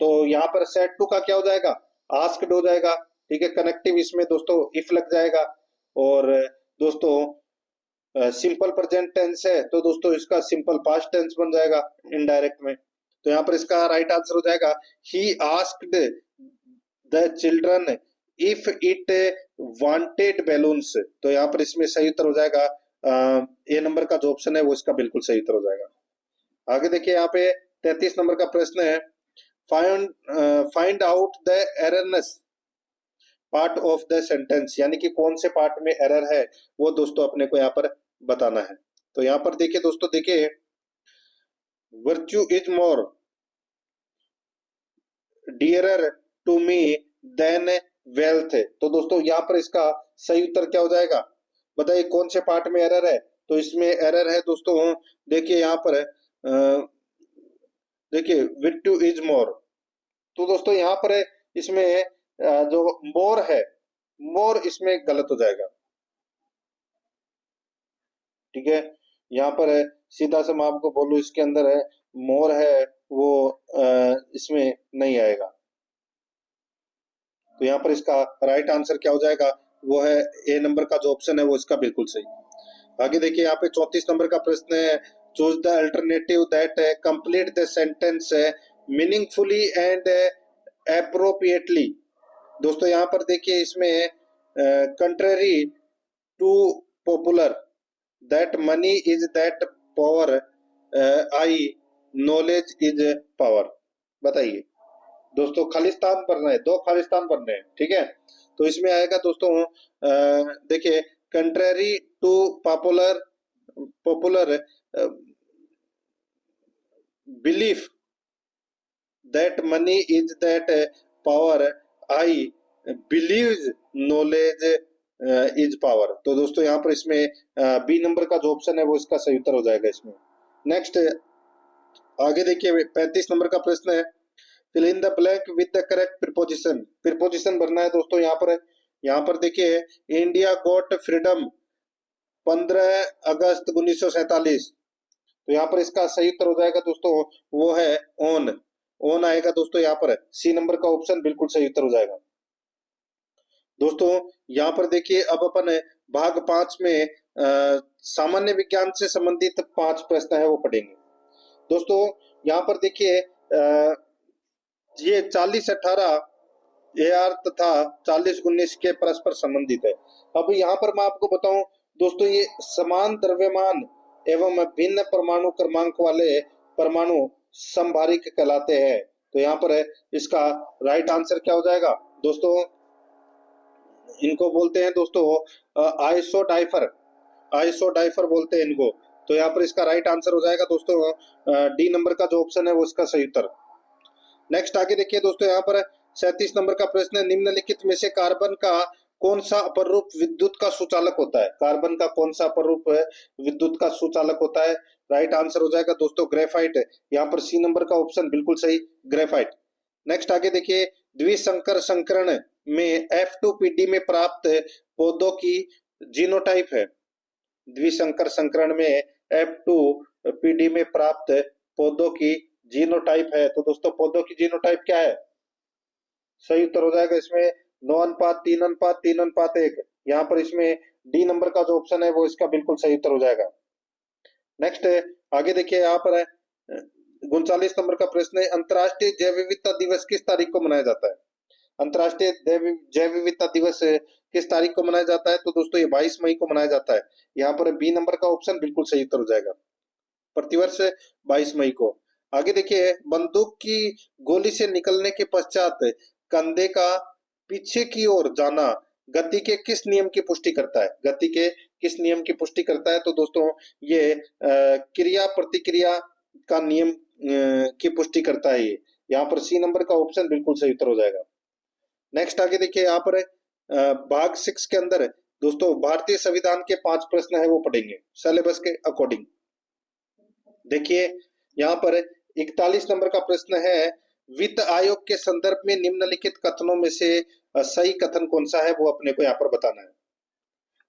तो यहाँ पर सेड टू का क्या हो जाएगा? आस्क्ड हो जाएगा। ठीक है, कनेक्टिव इसमें दोस्तों इफ लग जाएगा। और दोस्तों सिंपल प्रेजेंट टेंस है तो दोस्तों इसका सिंपल पास्ट टेंस बन जाएगा इनडायरेक्ट में। तो यहाँ पर इसका राइट आंसर हो जाएगा he asked the children if it wanted balloons. तो यहाँ पर इसमें सही उत्तर हो जाएगा ए नंबर का जो ऑप्शन है वो इसका बिल्कुल सही उत्तर हो जाएगा। आगे देखिए यहाँ पे 33 नंबर का प्रश्न है find out the erroneous part of the sentence, यानी कि कौन से पार्ट में एरर है वो दोस्तों अपने को यहाँ पर बताना है। तो यहाँ पर देखिए दोस्तों देखिए virtue is more dearer to me than wealth. तो दोस्तों यहाँ पर इसका सही उत्तर क्या हो जाएगा? बताइए कौन से पार्ट में एरर है? तो इसमें एरर है दोस्तों देखिए यहाँ पर देखिए विर्ट्यू इज मोर। तो दोस्तों यहाँ पर इसमें जो मोर है मोर इसमें गलत हो जाएगा। ठीक है, यहाँ पर सीधा सा मैं आपको बोलूं इसके अंदर है मोर है वो इसमें नहीं आएगा। तो यहाँ पर इसका राइट आंसर क्या हो जाएगा? वो है ए नंबर का जो ऑप्शन है वो इसका बिल्कुल सही। आगे देखिए यहाँ पे 34 नंबर का प्रश्न है choose the alternative that complete the sentence meaningfully and appropriately. दोस्तों यहाँ पर देखिए इसमें contrary to popular that money is that power I knowledge is power. बताइए दोस्तों खालिस्तान भरना है, 2 खालिस्तान भरने हैं। ठीक है, तो इसमें आएगा दोस्तों देखिए contrary to popular belief that money is that power, I believe knowledge is power. तो दोस्तों यहाँ पर इसमें बी नंबर का जो ऑप्शन है वो इसका सही उत्तर हो जाएगा इसमें। नेक्स्ट आगे देखिए 35 नंबर का प्रश्न है, fill in the blank with the correct preposition. Preposition भरना है दोस्तों। यहाँ पर देखिए इंडिया गॉट फ्रीडम 15 अगस्त 1947। तो यहाँ पर इसका सही उत्तर हो जाएगा दोस्तों, वो है ऑन। ऑन आएगा दोस्तों, यहाँ पर सी नंबर का ऑप्शन बिल्कुल सही उत्तर हो जाएगा। दोस्तों यहाँ पर देखिए अब अपन भाग 5 में सामान्य विज्ञान से संबंधित 5 प्रश्न है वो पढ़ेंगे। दोस्तों यहाँ पर देखिए ये 40-18 AR तथा 40-19 के परस्पर संबंधित है। अब यहाँ पर मैं आपको बताऊं दोस्तों, ये समान द्रव्यमान एवं भिन्न परमाणु क्रमांक वाले परमाणु समभारिक कहलाते हैं। तो यहाँ पर इसका राइट आंसर क्या हो जाएगा दोस्तों, इनको बोलते हैं दोस्तों आइसोडाइफर। आइसोडाइफर बोलते हैं इनको। तो यहाँ पर इसका राइट आंसर हो जाएगा दोस्तों डी नंबर का जो ऑप्शन है वो इसका सही उत्तर। नेक्स्ट आगे देखिए दोस्तों, यहाँ पर 37 नंबर का प्रश्न है, निम्नलिखित में से कार्बन का कौन सा अपरूप विद्युत का सुचालक होता है? कार्बन का कौन सा अपरूप विद्युत का सुचालक होता है? राइट आंसर हो जाएगा दोस्तों ग्रेफाइट। यहाँ पर सी नंबर का ऑप्शन बिल्कुल सही, ग्रेफाइट। नेक्स्ट आगे देखिए, द्विसंकर संकरण में F2PD में प्राप्त पौधों की जीनोटाइप है। द्विसंकर संकरण में F2PD में प्राप्त पौधों की जीनोटाइप है। तो दोस्तों पौधों की जीनोटाइप क्या है? सही उत्तर हो जाएगा इसमें 9:3:3:1। यहाँ पर इसमें डी नंबर का जो ऑप्शन है वो इसका बिल्कुल सही उत्तर हो जाएगा। नेक्स्ट आगे देखिए, यहाँ पर 39 नंबर का प्रश्न है, अंतर्राष्ट्रीय जैव विविधता दिवस किस तारीख को मनाया जाता है? अंतर्राष्ट्रीय जैव विविधता दिवस किस तारीख को मनाया जाता है? तो दोस्तों ये 22 मई को मनाया जाता है। यहाँ पर बी नंबर का ऑप्शन बिल्कुल सही उत्तर हो जाएगा, प्रतिवर्ष 22 मई को। आगे देखिए, बंदूक की गोली से निकलने के पश्चात कंधे का पीछे की ओर जाना गति के किस नियम की पुष्टि करता है? गति के किस नियम की पुष्टि करता है? तो दोस्तों ये क्रिया प्रतिक्रिया का नियम की पुष्टि करता है ये। यहाँ पर सी नंबर का ऑप्शन बिल्कुल सही उत्तर हो जाएगा। नेक्स्ट आगे देखिए, यहाँ पर भाग 6 के अंदर दोस्तों भारतीय संविधान के 5 प्रश्न है वो पढ़ेंगे सिलेबस के अकॉर्डिंग। देखिए यहाँ पर 41 नंबर का प्रश्न है, वित्त आयोग के संदर्भ में निम्नलिखित कथनों में से सही कथन कौन सा है वो अपने को यहाँ पर बताना है।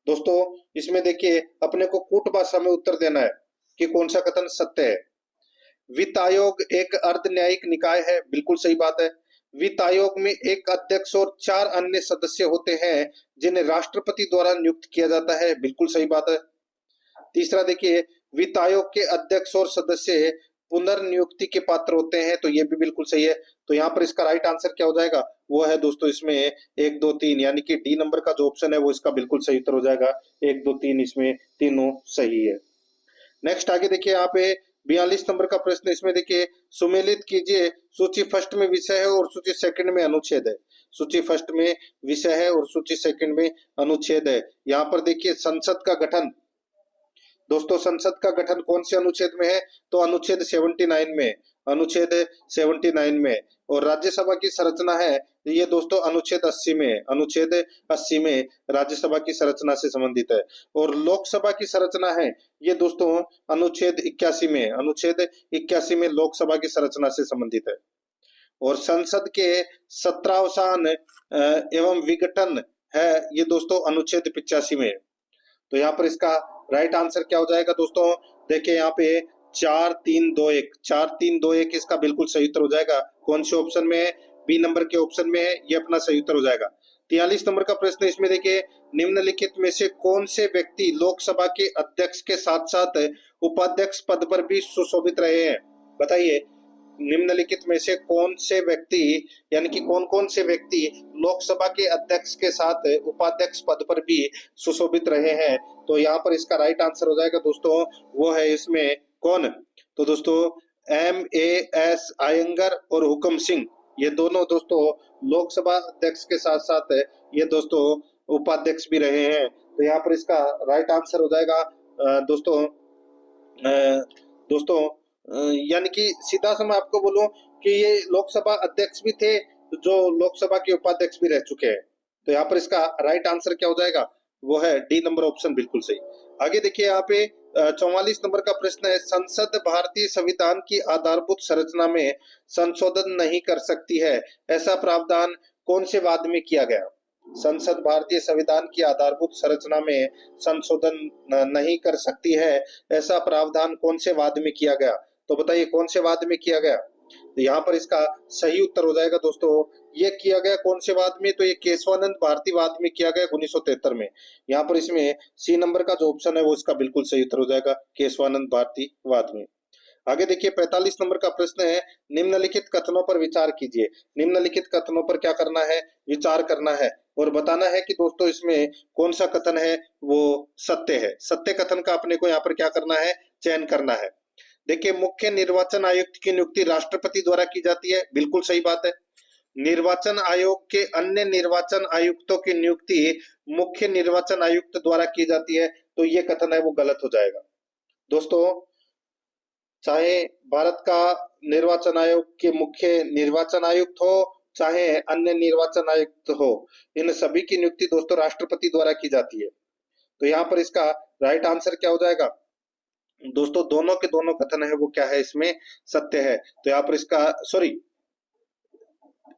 दोस्तों इसमें देखिए अपने को कूट भाषा में उत्तर देना है कि कौन सा कथन सत्य है। वित्त आयोग एक अर्ध न्यायिक निकाय है, बिल्कुल सही बात है। वित्त आयोग में एक अध्यक्ष और 4 अन्य सदस्य होते हैं जिन्हें राष्ट्रपति द्वारा नियुक्त किया जाता है, बिल्कुल सही बात है। तीसरा देखिए, वित्त आयोग के अध्यक्ष और सदस्य पुनर्नियुक्ति के पात्र होते हैं, तो ये भी बिल्कुल सही है। तो यहाँ पर इसका राइट आंसर क्या हो जाएगा, वो है दोस्तों इसमें 1, 2, 3, यानी कि डी नंबर का जो ऑप्शन है वो इसका बिल्कुल सही उत्तर हो जाएगा। 1, 2, 3 इसमें तीनों सही है। नेक्स्ट आगे देखिए, यहाँ पे 42 नंबर का प्रश्न, इसमें देखिए सुमेलित कीजिए, सूची फर्स्ट में विषय है और सूची सेकंड में अनुच्छेद है। सूची फर्स्ट में विषय है और सूची सेकंड में अनुच्छेद है। यहाँ पर देखिए संसद का गठन, दोस्तों संसद का गठन कौन से अनुच्छेद में है? तो अनुच्छेद 79 में, अनुच्छेद 79 में। और राज्यसभा की संरचना है ये दोस्तों अनुच्छेद 80 में, अनुच्छेद 80 में राज्यसभा की संरचना से संबंधित है। और लोकसभा की संरचना है ये दोस्तों अनुच्छेद 81 में, अनुच्छेद 81 में लोकसभा की संरचना से संबंधित है। और संसद के सत्रावसान एवं विघटन है ये दोस्तों अनुच्छेद 85 में। तो यहाँ पर इसका राइट आंसर क्या हो जाएगा दोस्तों, देखिए यहाँ पे 4-3-2-1, 4-3-2-1 इसका बिल्कुल सही उत्तर हो जाएगा। कौन से ऑप्शन में है? बी नंबर के ऑप्शन में है, ये अपना सही उत्तर हो जाएगा। 43 नंबर का प्रश्न, इसमें देखिए निम्नलिखित में से कौन से व्यक्ति लोकसभा के अध्यक्ष के साथ साथ उपाध्यक्ष पद पर भी सुशोभित रहे हैं? बताइए निम्नलिखित में से कौन से व्यक्ति, यानी कि कौन कौन से व्यक्ति लोकसभा के अध्यक्ष के साथ उपाध्यक्ष पद पर भी सुशोभित रहे हैं? तो यहाँ पर इसका राइट आंसर हो जाएगा दोस्तों, वो है इसमें कौन? तो दोस्तों M.A.S. अयंगर और हुकम सिंह, ये दोनों दोस्तों लोकसभा अध्यक्ष के साथ साथ ये दोस्तों उपाध्यक्ष भी रहे हैं। तो यहाँ पर इसका राइट आंसर हो जाएगा दोस्तों यानी कि सीधा सा मैं आपको बोलूं कि ये लोकसभा अध्यक्ष भी थे, जो लोकसभा के उपाध्यक्ष भी रह चुके हैं। तो यहाँ पर इसका राइट आंसर क्या हो जाएगा, वो है डी नंबर ऑप्शन, बिल्कुल सही। आगे देखिए यहाँ पे 44 नंबर का प्रश्न है, संसद भारतीय संविधान की आधारभूत संरचना में संशोधन नहीं कर सकती है, ऐसा प्रावधान कौन से वाद में किया गया। संसद भारतीय संविधान की आधारभूत संरचना में संशोधन नहीं कर सकती है, ऐसा प्रावधान कौन से वाद में किया गया। तो बताइए कौन से वाद में किया गया। तो यहाँ पर इसका सही उत्तर हो जाएगा दोस्तों, ये किया गया कौन से वाद में, तो ये केशवानंद भारती वाद में किया गया 1973 में। यहाँ पर इसमें सी नंबर का जो ऑप्शन है वो इसका बिल्कुल सही उत्तर हो जाएगा, केशवानंद भारती वाद में। आगे देखिए 45 नंबर का प्रश्न है, निम्नलिखित कथनों पर विचार कीजिए। निम्नलिखित कथनों पर क्या करना है, विचार करना है और बताना है कि दोस्तों इसमें कौन सा कथन है वो सत्य है। सत्य कथन का अपने को यहाँ पर क्या करना है, चयन करना है। देखिए मुख्य निर्वाचन आयुक्त की नियुक्ति राष्ट्रपति द्वारा की जाती है, बिल्कुल सही बात है। निर्वाचन आयोग के अन्य निर्वाचन आयुक्तों की नियुक्ति मुख्य निर्वाचन आयुक्त द्वारा की जाती है, तो ये कथन है वो गलत हो जाएगा। दोस्तों चाहे भारत का निर्वाचन आयोग के मुख्य निर्वाचन आयुक्त हो चाहे अन्य निर्वाचन आयुक्त हो, इन सभी की नियुक्ति दोस्तों राष्ट्रपति द्वारा की जाती है। तो यहाँ पर इसका राइट आंसर क्या हो जाएगा दोस्तों, दोनों के दोनों कथन है वो क्या है, इसमें सत्य है। तो यहाँ पर इसका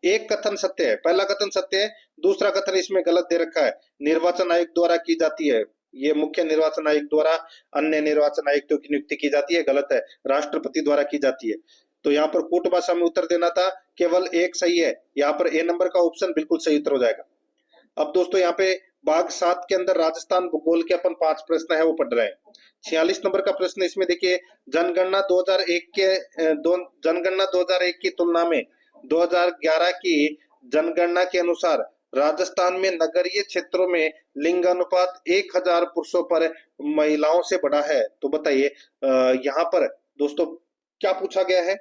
एक कथन सत्य है, पहला कथन सत्य है, दूसरा कथन इसमें गलत दे रखा है, निर्वाचन आयुक्त द्वारा की जाती है, ये मुख्य निर्वाचन आयुक्त द्वारा अन्य निर्वाचन आयुक्तों की नियुक्ति की जाती है, गलत है, राष्ट्रपति द्वारा की जाती है। तो यहाँ पर कूट भाषा में उत्तर देना था, केवल एक सही है, यहाँ पर ए नंबर का ऑप्शन बिल्कुल सही उत्तर हो जाएगा। अब दोस्तों यहाँ पे भाग 7 के अंदर राजस्थान भूगोल के अपन 5 प्रश्न है वो पढ़ रहे हैं। 46 नंबर का प्रश्न इसमें देखिए, जनगणना 2001 की तुलना में 2011 की जनगणना के अनुसार राजस्थान में नगरीय क्षेत्रों में लिंग अनुपात 1000 पुरुषों पर महिलाओं से बढ़ा है। तो बताइए यहाँ पर दोस्तों क्या पूछा गया है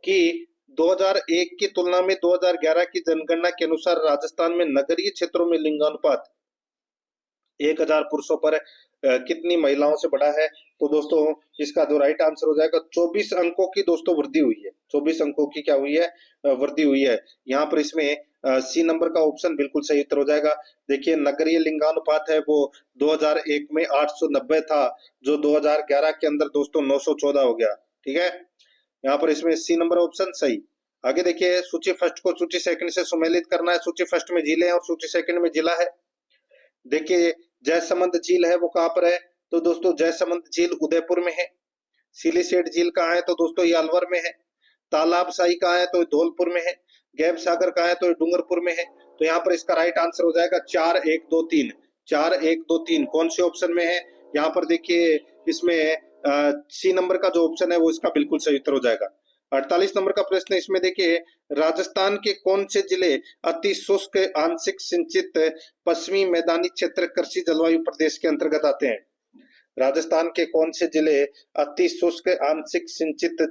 कि 2001 की तुलना में 2011 की जनगणना के अनुसार राजस्थान में नगरीय क्षेत्रों में लिंगानुपात 1000 पुरुषों पर कितनी महिलाओं से बढ़ा है। तो दोस्तों इसका जो राइट आंसर हो जाएगा 24 अंकों की दोस्तों वृद्धि हुई है, 24 अंकों की क्या हुई है, वृद्धि हुई है। यहाँ पर इसमें सी नंबर का ऑप्शन बिल्कुल सही उत्तर हो जाएगा। देखिए नगरीय लिंगानुपात है वो 2001 में 890 था, जो 2011 के अंदर दोस्तों 914 हो गया, ठीक है। यहाँ पर इसमें सी नंबर ऑप्शन सही। आगे देखिए सूची फर्स्ट को सूची सेकंड से सुमेलित करना है। सूची फर्स्ट में झीलें और सूची सेकंड में जिला है। देखिए जयसमंद झील है वो कहाँ पर है, तो दोस्तों जयसमंद झील उदयपुर में है। सिलीसेट झील कहाँ है, तो दोस्तों ये अलवर में है। तालाब शाही कहाँ है, तो धौलपुर में है। गैब सागर कहाँ है, तो डूंगरपुर में है। तो यहाँ पर इसका राइट आंसर हो जाएगा 4 1 2 3, 4 1 2 3 कौन से ऑप्शन में है। यहाँ पर देखिए इसमें सी नंबर का जो ऑप्शन है वो इसका बिल्कुल सही उत्तर हो जाएगा। 48 नंबर का प्रश्न इसमें देखिए, राजस्थान के कौन से जिले अति शुष्क आंशिक सिंचित पश्चिमी मैदानी क्षेत्र कृषि जलवायु प्रदेश के अंतर्गत आते हैं। राजस्थान के कौन से जिले अति शुष्क आंशिक सिंचित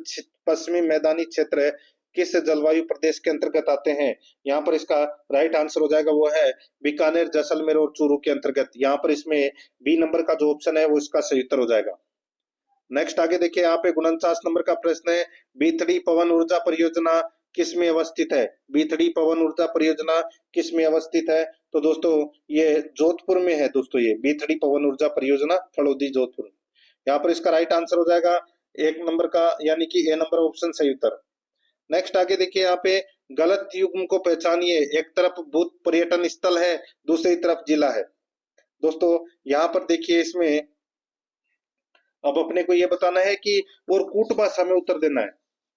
पश्चिमी मैदानी क्षेत्र किस जलवायु प्रदेश के अंतर्गत आते हैं। यहाँ पर इसका राइट आंसर हो जाएगा वो है बीकानेर, जैसलमेर और चूरू के अंतर्गत। यहाँ पर इसमें बी नंबर का जो ऑप्शन है वो इसका सही उत्तर हो जाएगा। नेक्स्ट आगे देखिए यहाँ पे 49 नंबर का प्रश्न है, बीथड़ी पवन ऊर्जा परियोजना किस में अवस्थित है। बीथड़ी पवन ऊर्जा परियोजना किस में अवस्थित है, तो दोस्तों ये जोधपुर में है। दोस्तों ये बीथड़ी पवन ऊर्जा परियोजना फड़ौदी जोधपुर। यहाँ पर इसका राइट आंसर हो जाएगा एक नंबर का यानी कि ए नंबर ऑप्शन सही उत्तर। नेक्स्ट आगे देखिए यहाँ पे गलत युग्म को पहचानिए। एक तरफ भूत पर्यटन स्थल है, दूसरी तरफ जिला है। दोस्तों यहाँ पर देखिए इसमें अब अपने को ये बताना है कि और कूट भाषा में उत्तर देना है,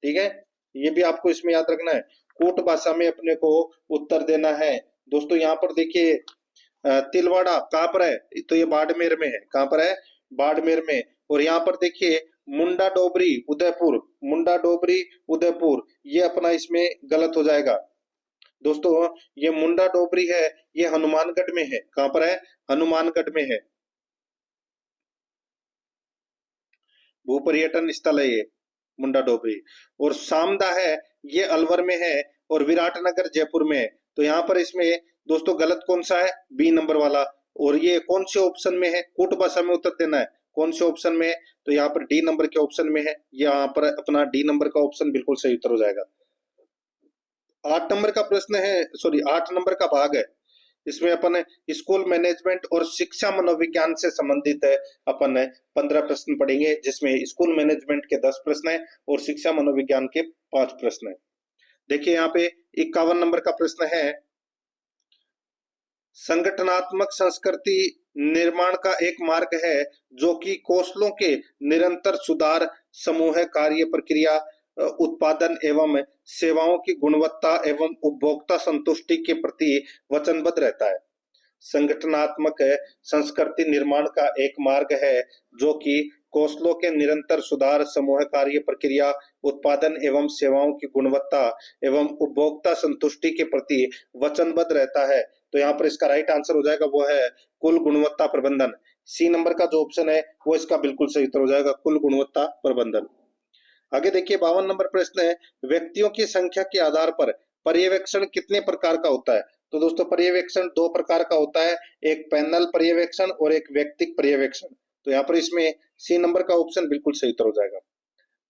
ठीक है। ये भी आपको इसमें याद रखना है, कूट भाषा में अपने को उत्तर देना है। दोस्तों यहाँ पर देखिए तिलवाड़ा कहाँ पर है, तो ये बाड़मेर में है। कहाँ पर है, बाड़मेर में। और यहाँ पर देखिए मुंडा डोबरी उदयपुर, मुंडा डोबरी उदयपुर, ये अपना इसमें गलत हो जाएगा। दोस्तों ये मुंडा डोबरी है ये हनुमानगढ़ में है। कहाँ पर है, हनुमानगढ़ में है। भू पर्यटन स्थल है ये मुंडा डोबरी। और सामदा है ये अलवर में है और विराटनगर जयपुर में है। तो यहाँ पर इसमें दोस्तों गलत कौन सा है, बी नंबर वाला। और ये कौन से ऑप्शन में है, कूट भाषा में उत्तर देना है, कौन से ऑप्शन में है, तो यहाँ पर डी नंबर के ऑप्शन में है, यहाँ पर अपना डी नंबर का ऑप्शन बिल्कुल सही उत्तर हो जाएगा। 8 नंबर का प्रश्न है, सॉरी 8 नंबर का भाग है, इसमें अपन स्कूल मैनेजमेंट और शिक्षा मनोविज्ञान से संबंधित है अपन 15 प्रश्न पढ़ेंगे, जिसमें स्कूल मैनेजमेंट के 10 प्रश्न है और शिक्षा मनोविज्ञान के 5 प्रश्न है। देखिए यहाँ पे 51 नंबर का प्रश्न है, संगठनात्मक संस्कृति निर्माण का एक मार्ग है जो कि कौशलों के निरंतर सुधार, समूह कार्य प्रक्रिया, उत्पादन एवं सेवाओं की गुणवत्ता एवं उपभोक्ता संतुष्टि के प्रति वचनबद्ध रहता है। संगठनात्मक संस्कृति निर्माण का एक मार्ग है जो कि कौशलों के निरंतर सुधार, समूह कार्य प्रक्रिया, उत्पादन एवं सेवाओं की गुणवत्ता एवं उपभोक्ता संतुष्टि के प्रति वचनबद्ध रहता है। तो यहाँ पर इसका राइट आंसर हो जाएगा वो है कुल गुणवत्ता प्रबंधन। सी नंबर का जो ऑप्शन है वो इसका बिल्कुल सही उत्तर हो जाएगा, कुल गुणवत्ता प्रबंधन। आगे देखिए 52 नंबर प्रश्न है, व्यक्तियों की संख्या के आधार पर पर्यवेक्षण कितने प्रकार का होता है? तो दोस्तों पर्यवेक्षण 2 प्रकार का होता है, एक पैनल पर्यवेक्षण और एक व्यक्तिगत पर्यवेक्षण। तो यहाँ पर इसमें सी नंबर का ऑप्शन बिल्कुल सही उत्तर हो जाएगा।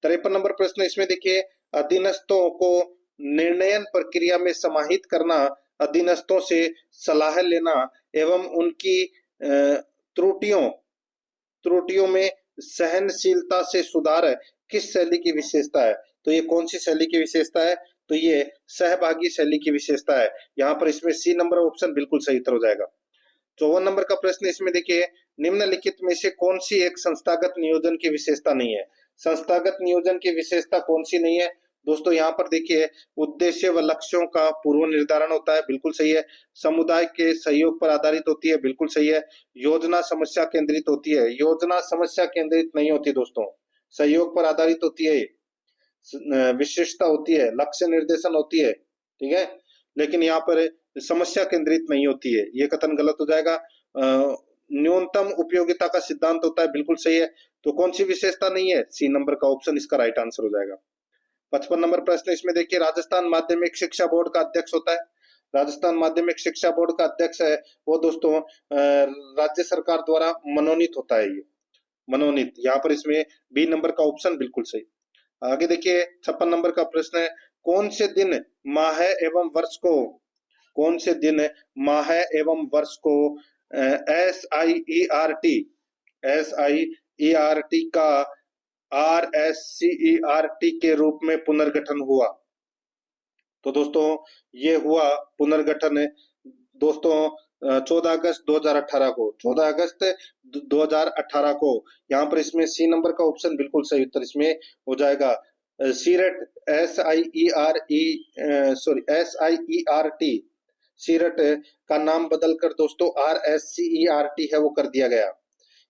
53 नंबर प्रश्न, इसमें देखिए अधीनस्थों को निर्णयन प्रक्रिया में समाहित करना, अधीनस्थों से सलाह लेना एवं उनकी त्रुटियों में सहनशीलता से सुधार किस शैली की विशेषता है? तो ये कौन सी शैली की विशेषता है? तो ये सहभागी शैली की विशेषता है। यहाँ पर इसमें सी नंबर ऑप्शन बिल्कुल सही उत्तर हो जाएगा। 54 नंबर का प्रश्न, इसमें देखिए निम्नलिखित में से कौन सी एक संस्थागत नियोजन की विशेषता नहीं है? संस्थागत नियोजन की विशेषता कौन सी नहीं है? दोस्तों यहाँ पर देखिए उद्देश्य व लक्ष्यों का पूर्व निर्धारण होता है, बिल्कुल सही है। समुदाय के सहयोग पर आधारित होती है, बिल्कुल सही है। योजना समस्या केंद्रित होती है, योजना समस्या केंद्रित नहीं होती दोस्तों, सहयोग पर आधारित होती है, विशिष्टता होती है, लक्ष्य निर्देशन होती है, ठीक है, लेकिन यहाँ पर समस्या केंद्रित नहीं होती है, ये कथन गलत हो जाएगा। न्यूनतम उपयोगिता का सिद्धांत होता है, बिल्कुल सही है। तो कौन सी विशेषता नहीं है? सी नंबर का ऑप्शन इसका राइट आंसर हो जाएगा। 55 नंबर प्रश्न, इसमें देखिए राजस्थान माध्यमिक शिक्षा बोर्ड का अध्यक्ष होता है, राजस्थान माध्यमिक शिक्षा बोर्ड का अध्यक्ष है वो दोस्तों राज्य सरकार द्वारा मनोनीत होता है, ये मनोनीत। यहाँ पर इसमें बी नंबर का ऑप्शन बिल्कुल सही। आगे देखिए 56 नंबर का प्रश्न है, कौन से दिन माह एवं वर्ष को, कौन से दिन माह एवं वर्ष को SIERT का RSCERT के रूप में पुनर्गठन हुआ? तो दोस्तों ये हुआ पुनर्गठन दोस्तों 14 अगस्त 2018 को, 14 अगस्त 2018 को। यहाँ पर इसमें सी नंबर का ऑप्शन बिल्कुल सही उत्तर इसमें हो जाएगा। सीरेट SIERT सीरेट का नाम बदलकर दोस्तों RSCERT है वो कर दिया गया।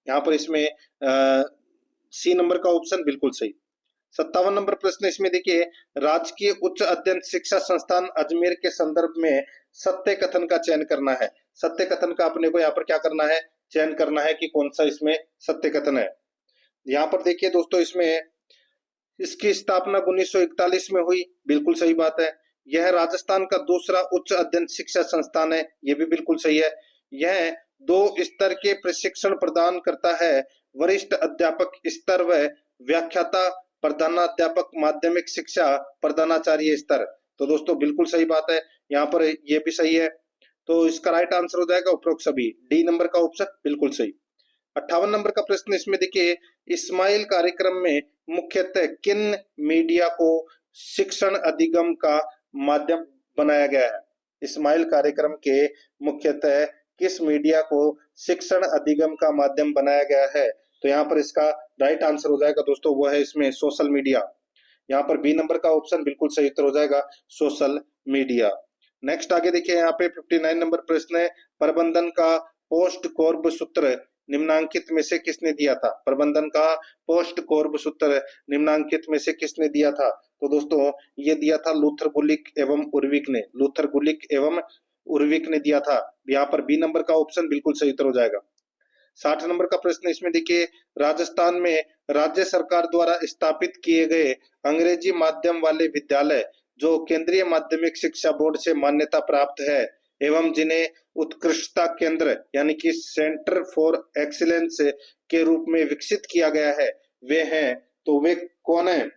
यहाँ पर इसमें सी नंबर का ऑप्शन बिल्कुल सही। 57 नंबर प्रश्न, इसमें देखिए राजकीय उच्च अध्ययन शिक्षा संस्थान अजमेर के संदर्भ में सत्य कथन का चयन करना है। सत्य कथन का अपने को यहाँ पर क्या करना है? चयन करना है कि कौन सा इसमें सत्य कथन है। यहाँ पर देखिए दोस्तों इसमें इसकी स्थापना 1941 में हुई, बिल्कुल सही बात है। यह राजस्थान का दूसरा उच्च अध्ययन शिक्षा संस्थान है, ये भी बिल्कुल सही है। यह 2 स्तर के प्रशिक्षण प्रदान करता है, वरिष्ठ अध्यापक स्तर व व्याख्याता, प्रधानाध्यापक माध्यमिक शिक्षा, प्रधानाचार्य स्तर। तो दोस्तों बिल्कुल सही बात है, यहाँ पर ये भी सही है। तो इसका राइट आंसर हो जाएगा उपरोक्त सभी, डी नंबर का ऑप्शन बिल्कुल सही। 58 नंबर का प्रश्न, इसमें देखिए इस्माइल कार्यक्रम में मुख्यतः किन मीडिया को शिक्षण अधिगम का माध्यम बनाया गया है? इस्माइल कार्यक्रम के मुख्यतः किस मीडिया को शिक्षण अधिगम का माध्यम बनाया गया है? तो यहाँ पर इसका राइट आंसर हो जाएगा दोस्तों वो है इसमें सोशल मीडिया। यहाँ पर बी नंबर का ऑप्शन बिल्कुल सही उत्तर हो जाएगा, सोशल मीडिया। नेक्स्ट आगे देखिए यहाँ पे 59 नंबर प्रश्न है, प्रबंधन का पोस्ट कोर्ब सूत्र निम्नांकित में से किसने दिया था? प्रबंधन का पोस्ट कोर्ब सूत्र निम्नांकित में से किसने दिया था? तो दोस्तों ये दिया था लूथर गुलिक एवं उर्विक ने, लूथर गुलिक एवं उर्विक ने दिया था। यहाँ पर बी नंबर का ऑप्शन बिल्कुल सही उत्तर हो जाएगा। 60 नंबर का प्रश्न, इसमें देखिए राजस्थान में राज्य सरकार द्वारा स्थापित किए गए अंग्रेजी माध्यम वाले विद्यालय जो केंद्रीय माध्यमिक शिक्षा बोर्ड से मान्यता प्राप्त है एवं जिन्हें उत्कृष्टता केंद्र यानी कि सेंटर फॉर एक्सीलेंस के रूप में विकसित किया गया है, वे हैं, तो वे कौन है?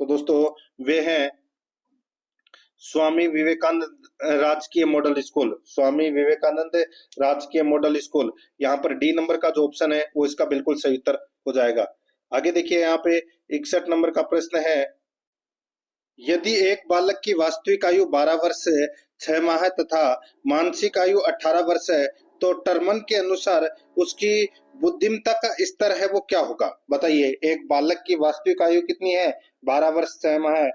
तो दोस्तों वे हैं स्वामी विवेकानंद राजकीय मॉडल स्कूल, स्वामी विवेकानंद राजकीय मॉडल स्कूल। यहाँ पर डी नंबर का जो ऑप्शन है वो इसका बिल्कुल सही उत्तर हो जाएगा। आगे देखिए यहाँ पे 61 नंबर का प्रश्न है, यदि एक बालक की वास्तविक आयु 12 वर्ष 6 माह है तथा मानसिक आयु 18 वर्ष है, तो टर्मन के अनुसार उसकी बुद्धिमत्ता का स्तर है वो क्या होगा? बताइए, एक बालक की वास्तविक आयु कितनी है? 12 वर्ष 6 माह है।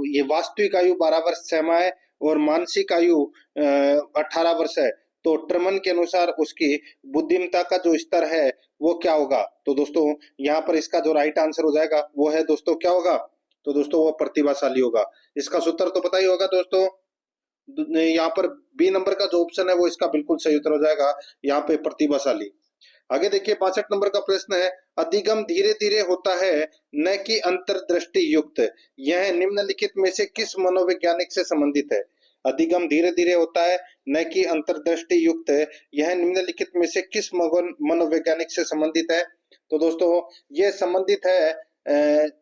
ये वास्तविक आयु 12 वर्ष 6 माह है और मानसिक आयु 18 वर्ष है, तो टर्मन के अनुसार उसकी बुद्धिमत्ता का जो स्तर है वो क्या होगा? तो दोस्तों यहाँ पर इसका जो राइट आंसर हो जाएगा वो है दोस्तों क्या होगा? तो दोस्तों वो प्रतिभाशाली होगा। इसका सूत्र तो पता ही होगा दोस्तों, यहाँ पर बी नंबर का जो ऑप्शन है वो इसका बिल्कुल सही उत्तर हो जाएगा, यहाँ पे प्रतिभाशाली। आगे देखिए 62 नंबर का प्रश्न है, अधिगम धीरे धीरे होता है न कि अंतर्दृष्टि युक्त, यह निम्नलिखित में से किस मनोवैज्ञानिक से संबंधित है? अधिगम धीरे धीरे होता है न कि अंतर्दृष्टि युक्त, यह निम्नलिखित में से किस मनोवैज्ञानिक से संबंधित है? तो दोस्तों ये संबंधित है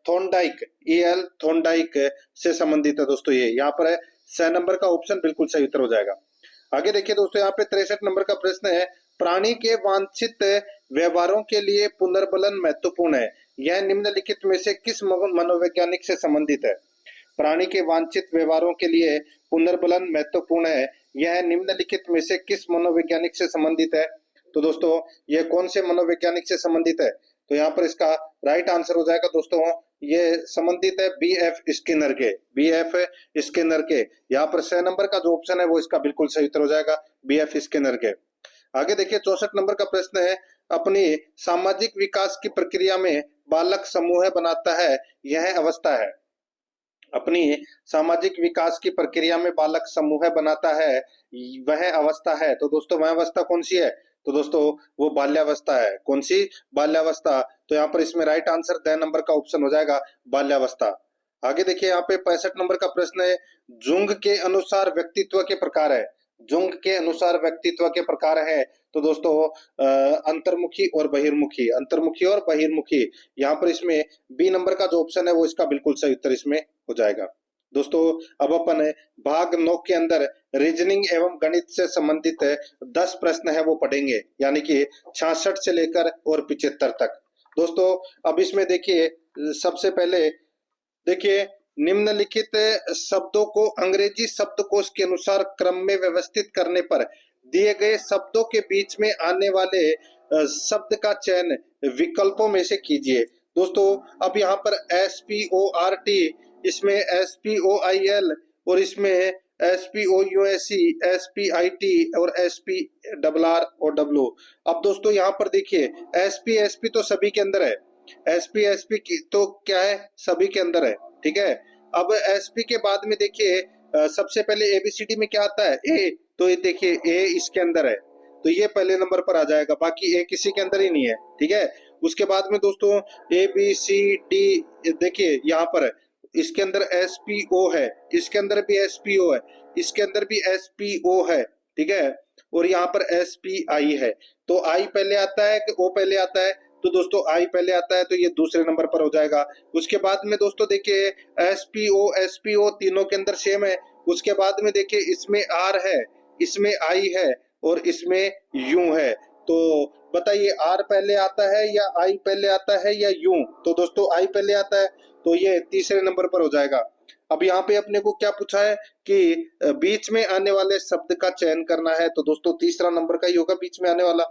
थॉर्नडाइक, E.L. थॉर्नडाइक से संबंधित है दोस्तों। ये यहाँ पर है 6 नंबर का ऑप्शन बिल्कुल सही उत्तर हो जाएगा। आगे देखिए दोस्तों यहाँ पे 63 नंबर का प्रश्न है, प्राणी के वांछित व्यवहारों के लिए पुनर्बलन महत्वपूर्ण है, यह निम्नलिखित में से किस मनोवैज्ञानिक से संबंधित है? प्राणी के वांछित व्यवहारों के लिए पुनर्बलन महत्वपूर्ण है, यह निम्नलिखित में से किस मनोवैज्ञानिक से संबंधित है? तो दोस्तों ये कौन से मनोवैज्ञानिक से संबंधित है? तो यहाँ पर इसका राइट आंसर हो जाएगा दोस्तों, ये संबंधित है B.F. स्किनर के, B.F. स्किनर के। यहाँ पर 6 नंबर का जो ऑप्शन है वो इसका बिल्कुल सही उत्तर हो जाएगा, B.F. स्किनर के। आगे देखिए 64 नंबर का प्रश्न है, अपनी सामाजिक विकास की प्रक्रिया में बालक समूह बनाता है, यह अवस्था है? अपनी सामाजिक विकास की प्रक्रिया में बालक समूह बनाता है, वह अवस्था है। तो दोस्तों वह अवस्था कौन सी है? तो दोस्तों वो बाल्यावस्था है। कौन सी? बाल्यावस्था। तो यहाँ पर इसमें राइट आंसर द नंबर का ऑप्शन हो जाएगा, बाल्यावस्था। आगे देखिए यहाँ पे 65 नंबर का प्रश्न है, जुंग के अनुसार व्यक्तित्व के प्रकार है, जुंग के अनुसार व्यक्तित्व के प्रकार है। तो दोस्तों अंतर्मुखी और बहिर्मुखी, अंतर्मुखी और बहिर्मुखी। यहाँ पर इसमें बी नंबर का जो ऑप्शन है वो इसका बिल्कुल सही उत्तर इसमें हो जाएगा। दोस्तों अब अपन भाग 9 के अंदर रीजनिंग एवं गणित से संबंधित 10 प्रश्न है वो पढ़ेंगे, यानी कि 66 से लेकर और 75 तक। दोस्तों अब इसमें देखिए सबसे पहले देखिए, निम्नलिखित शब्दों को अंग्रेजी शब्दकोश के अनुसार क्रम में व्यवस्थित करने पर दिए गए शब्दों के बीच में आने वाले शब्द का चयन विकल्पों में से कीजिए। दोस्तों अब यहाँ पर SPORT, इसमें SPOIL और इसमें SPOUSE, SPIT और SPRROW। अब दोस्तों यहाँ पर देखिए SP तो सभी के अंदर है, SP की तो क्या है, सभी के अंदर है, ठीक है। अब SP के बाद में देखिए सबसे पहले ABCD में क्या आता है? A, तो ये देखिए A इसके अंदर है, तो ये पहले नंबर पर आ जाएगा, बाकी A किसी के अंदर ही नहीं है, ठीक है। उसके बाद में दोस्तों ABCD देखिए यहाँ पर है, इसके अंदर SPO है, इसके अंदर भी SPO है, इसके अंदर भी SPO है, ठीक है, और यहाँ पर SPI है। तो I पहले आता है कि O पहले आता है? तो दोस्तों I पहले आता है, तो ये दूसरे नंबर पर हो जाएगा। उसके बाद में दोस्तों देखिए SPO तीनों के अंदर सेम है। उसके बाद में देखिए इसमें R है, इसमें I है और इसमें U है। तो बताइए R पहले आता है या I पहले आता है या U? तो दोस्तों I पहले आता है, तो ये तीसरे नंबर पर हो जाएगा। अब यहाँ पे अपने को क्या पूछा है कि बीच में आने वाले शब्द का चयन करना है, तो दोस्तों तीसरा नंबर का ही होगा बीच में आने वाला।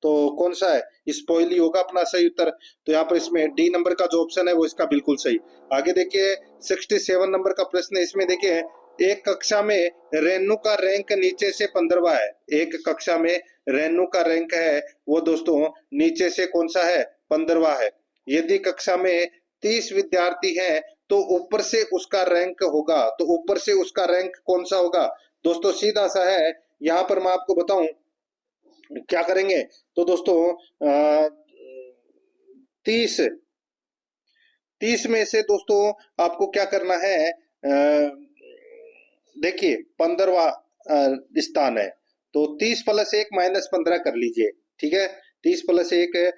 तो कौन सा है? स्पॉइल ही होगा अपना सही उत्तर। तो यहाँ पर इसमें डी नंबर का जो ऑप्शन है वो इसका बिल्कुल सही। आगे देखिए 67 नंबर का प्रश्न है, इसमें देखिए एक कक्षा में रेनू का रैंक नीचे से 15वां है, एक कक्षा में रेनू का रैंक है वो दोस्तों नीचे से कौन सा है? 15वां है। यदि कक्षा में 30 विद्यार्थी हैं तो ऊपर से उसका रैंक होगा, तो ऊपर से उसका रैंक कौन सा होगा? दोस्तों सीधा सा है, यहाँ पर मैं आपको बताऊं क्या करेंगे। तो दोस्तों 30 में से दोस्तों आपको क्या करना है, देखिए 15वां स्थान है, तो 30 + 1 - 15 कर लीजिए, ठीक है। 30 + 1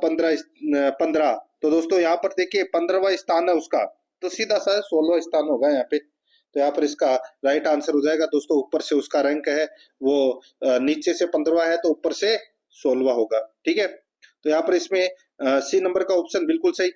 15, तो दोस्तों यहाँ पर देखिए 15वां स्थान है उसका, तो सीधा सा 16वां स्थान होगा यहाँ पे। तो यहाँ पर इसका राइट आंसर हो जाएगा दोस्तों, ऊपर से उसका रैंक है वो नीचे से 15वां है तो ऊपर से 16वां होगा, ठीक है। तो यहाँ पर इसमें सी नंबर का ऑप्शन बिल्कुल सही।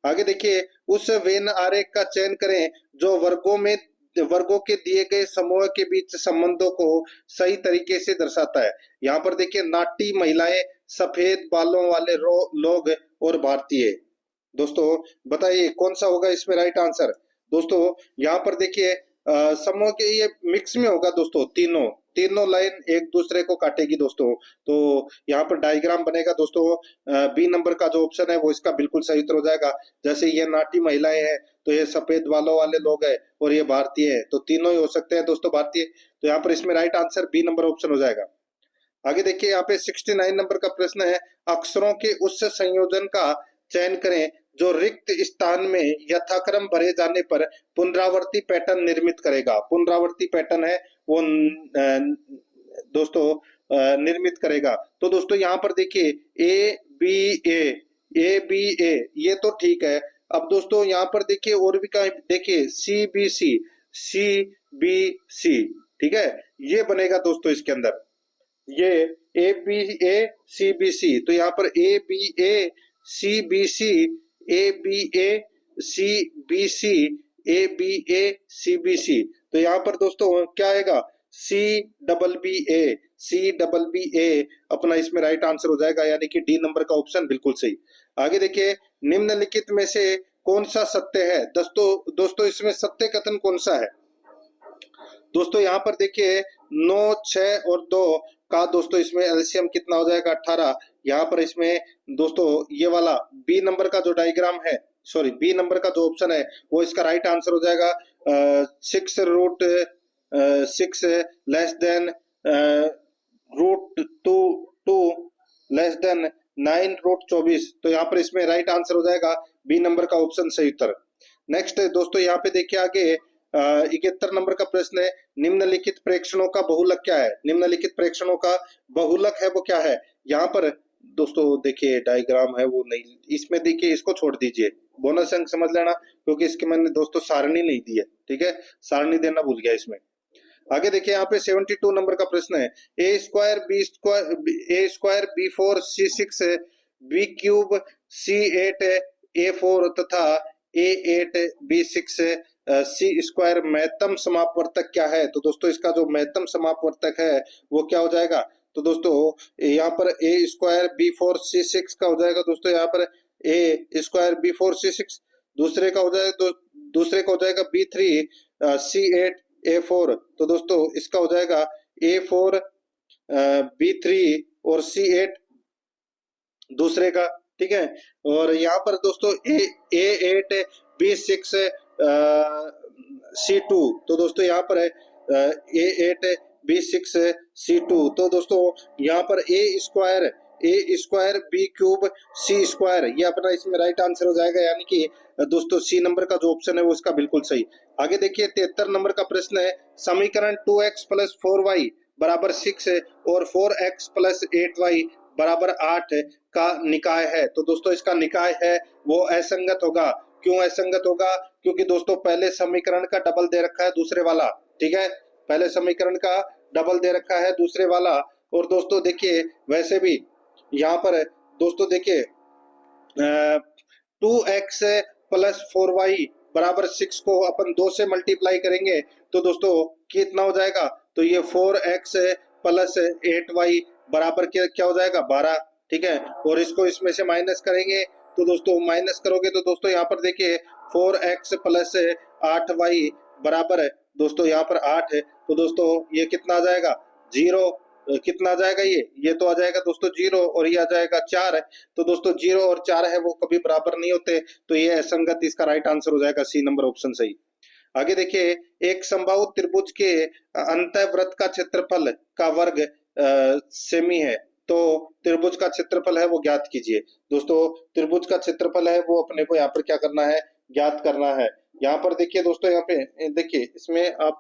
आगे देखिए, उस वेन आरेख का चयन करें जो वर्गों के दिए गए समूह के बीच संबंधों को सही तरीके से दर्शाता है। यहाँ पर देखिए, नाटी महिलाएं, सफेद बालों वाले लोग और भारतीय। दोस्तों बताइए कौन सा होगा इसमें राइट आंसर। दोस्तों यहाँ पर देखिए समूह के ये मिक्स में होगा दोस्तों, तीनों तीनों लाइन एक दूसरे को काटेगी दोस्तों। तो यहाँ पर डायग्राम बनेगा दोस्तों, बी नंबर का जो ऑप्शन है वो इसका बिल्कुल सही उत्तर हो जाएगा। जैसे ये नाटी महिलाएं हैं तो ये सफेद बालों वाले लोग हैं और ये भारतीय है, तो तीनों ही हो सकते हैं दोस्तों भारतीय। तो यहाँ पर इसमें right answer B number option हो जाएगा। आगे देखिए यहाँ पे 69 नंबर का प्रश्न है, अक्षरों के उस संयोजन का चयन करें जो रिक्त स्थान में यथाक्रम भरे जाने पर पुनरावर्ती पैटर्न निर्मित करेगा। पुनरावर्ती पैटर्न है वो दोस्तों निर्मित करेगा। तो दोस्तों यहाँ पर देखिए ए बी ए ये तो ठीक है। अब दोस्तों यहाँ पर देखिए और भी कहीं देखिए सी बी सी, ठीक है, ये बनेगा दोस्तों इसके अंदर, ये A B A C B C। तो यहाँ पर A B A C B C, तो यहाँ पर दोस्तों क्या आएगा, C डबल बी ए अपना इसमें राइट आंसर हो जाएगा, यानी कि डी नंबर का ऑप्शन बिल्कुल सही। आगे देखिए, निम्नलिखित में से कौन सा सत्य है। दोस्तों इसमें सत्य कथन कौन सा है। दोस्तों यहाँ पर देखिए 9, 6 और 2 का दोस्तों इसमें एलसीएम कितना हो जाएगा, 18। यहाँ पर इसमें दोस्तों ये वाला बी नंबर का जो डायग्राम है, सॉरी बी नंबर का जो ऑप्शन है वो इसका राइट आंसर हो जाएगा। 6√6 लेस देन √2 लेस देन 9√24। तो यहाँ पर इसमें राइट आंसर हो जाएगा बी नंबर का ऑप्शन सही उत्तर। नेक्स्ट दोस्तों यहाँ पे देखिए आगे 71 नंबर का प्रश्न है, निम्नलिखित प्रेक्षणों का बहुलक क्या है। निम्नलिखित प्रेक्षणों का बहुलक है वो क्या है। यहाँ पर दोस्तों देखिए डायग्राम है वो नहीं, इसमें देखिए इसको छोड़ दीजिए, बोनस अंक समझ लेना, क्योंकि इसके मैंने दोस्तों सारणी नहीं दी है, ठीक है, सारणी देना भूल गया इसमें। आगे देखिए यहाँ पे 72 नंबर का प्रश्न है, A²B4C6 B³ C8A4 तथा A8B6 C² महत्तम समापवर्तक क्या है। तो दोस्तों इसका जो महत्तम समापवर्तक है वो क्या हो जाएगा। तो दोस्तों यहाँ पर A²B4C6 का हो जाएगा दोस्तों, यहाँ पर A²B4C6, दूसरे का हो जाएगा दूसरे का हो जाएगा B3C8A4। तो दोस्तों इसका हो जाएगा A4 B3 और C8 दूसरे का, ठीक है। और यहाँ पर दोस्तों A8B6 C2, तो दोस्तों यहाँ पर है A8B6 C2। तो दोस्तों यहाँ पर A² B³ C², ये अपना इसमें राइट आंसर हो जाएगा, यानी कि दोस्तों सी नंबर का जो ऑप्शन है वो इसका बिल्कुल सही। आगे देखिए 73 नंबर का प्रश्न है, समीकरण 2x + 4y = 6 और 4x + 8y = 8 का निकाय है। तो दोस्तों इसका निकाय है वो असंगत होगा। क्यों असंगत होगा, क्योंकि दोस्तों पहले समीकरण का डबल दे रखा है दूसरे वाला, ठीक है, पहले समीकरण का डबल दे रखा है दूसरे वाला। और दोस्तों देखिए वैसे भी यहाँ पर दोस्तों देखिए 2x + 4y = 6 को अपन 2 से मल्टीप्लाई करेंगे तो दोस्तों कितना हो जाएगा। तो ये 4x + 8y बराबर क्या हो जाएगा, 12, ठीक है। और इसको इसमें से माइनस करेंगे तो दोस्तों माइनस करोगे तो दोस्तों यहाँ पर देखिए 4x + 8y बराबर दोस्तों यहाँ पर 8 है। तो दोस्तों ये कितना आ जाएगा, 0, कितना आ जाएगा, ये तो आ जाएगा दोस्तों 0 और ये आ जाएगा 4 है। तो दोस्तों 0 और 4 है वो कभी बराबर नहीं होते, तो ये असंगत, इसका राइट आंसर हो जाएगा सी नंबर ऑप्शन सही। आगे देखिए, एक समबाहु त्रिभुज के अंतःवृत्त का क्षेत्रफल का वर्ग सेमी है, तो त्रिभुज का क्षेत्रफल है वो ज्ञात कीजिए। दोस्तों त्रिभुज का क्षेत्रफल है वो अपने को यहाँ पर क्या करना है, ज्ञात करना है। यहाँ पर देखिए दोस्तों, यहाँ पे देखिए इसमें आप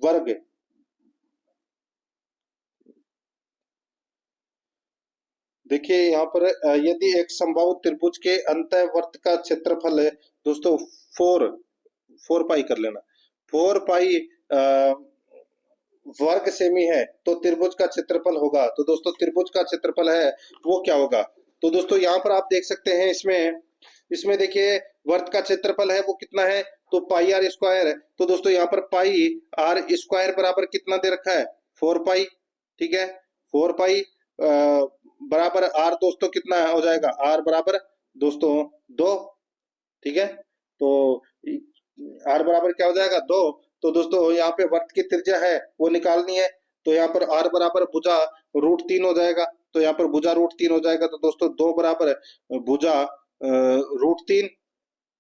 वर्ग देखिए यहाँ पर यदि एक समबाहु त्रिभुज के अंतःवर्त का क्षेत्रफल है दोस्तों 4 पाई कर लेना, 4 पाई वर्ग सेमी है, तो त्रिभुज का क्षेत्रफल होगा। तो दोस्तों त्रिभुज का क्षेत्रफल है वो क्या होगा? तो दोस्तों यहाँ पर आप देख सकते हैं, इसमें इसमें देखिए वर्त का क्षेत्रफल है वो कितना है, तो पाई आर स्क्वायर है। तो दोस्तों यहाँ पर पाई आर स्क्वायर बराबर कितना दे रखा है? 4 पाई। ठीक है, 4 पाई बराबर आर दोस्तों कितना हो जाएगा? आर बराबर दोस्तों 2। ठीक है, तो आर बराबर क्या हो जाएगा? 2। तो दोस्तों यहाँ पे वर्त की त्रिज्या है वो निकालनी है, तो यहाँ पर आर बराबर भुजा √3 हो जाएगा। तो यहाँ पर भुजा √3 हो जाएगा, तो दोस्तों 2 बराबर भुजा √3,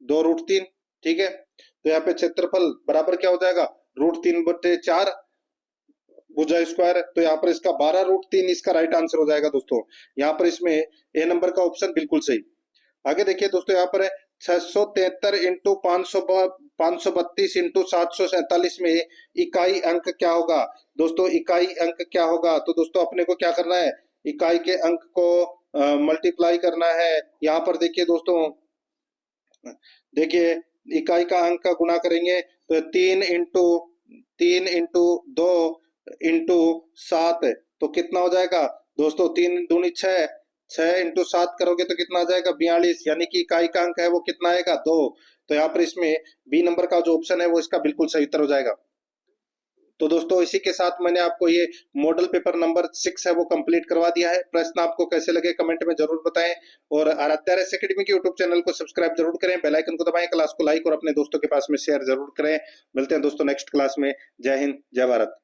2 √3। ठीक है, तो यहाँ पे क्षेत्रफल बराबर क्या हो जाएगा? √3/4 भुजा स्क्वायर। तो यहाँ पर इसका 12√3 इसका राइट आंसर हो जाएगा दोस्तों। यहाँ पर इसमें ए नंबर का ऑप्शन बिल्कुल सही। आगे देखिए दोस्तों, यहाँ पर 673 इंटू 532 इंटू 747 में इकाई अंक क्या होगा? दोस्तों इकाई अंक क्या होगा? तो दोस्तों अपने को क्या करना है? इकाई के अंक को मल्टीप्लाई करना है। यहाँ पर देखिए दोस्तों, देखिए इकाई का अंक का गुणा करेंगे तो 3 इंटू 2 इंटू 7, तो कितना हो जाएगा दोस्तों? 3 दूनी 6, 6 इंटू 7 करोगे तो कितना आ जाएगा? 42, यानी कि इकाई का अंक है वो कितना आएगा? 2। तो यहाँ पर इसमें बी नंबर का जो ऑप्शन है वो इसका बिल्कुल सही उत्तर हो जाएगा। तो दोस्तों इसी के साथ मैंने आपको ये मॉडल पेपर नंबर 6 है वो कंप्लीट करवा दिया है। प्रश्न आपको कैसे लगे कमेंट में जरूर बताएं, और आराध्या रेस एकेडमी के यूट्यूब चैनल को सब्सक्राइब जरूर करें, बेल आइकन को दबाएं, क्लास को लाइक और अपने दोस्तों के पास में शेयर जरूर करें। मिलते हैं दोस्तों नेक्स्ट क्लास में। जय हिंद, जय भारत।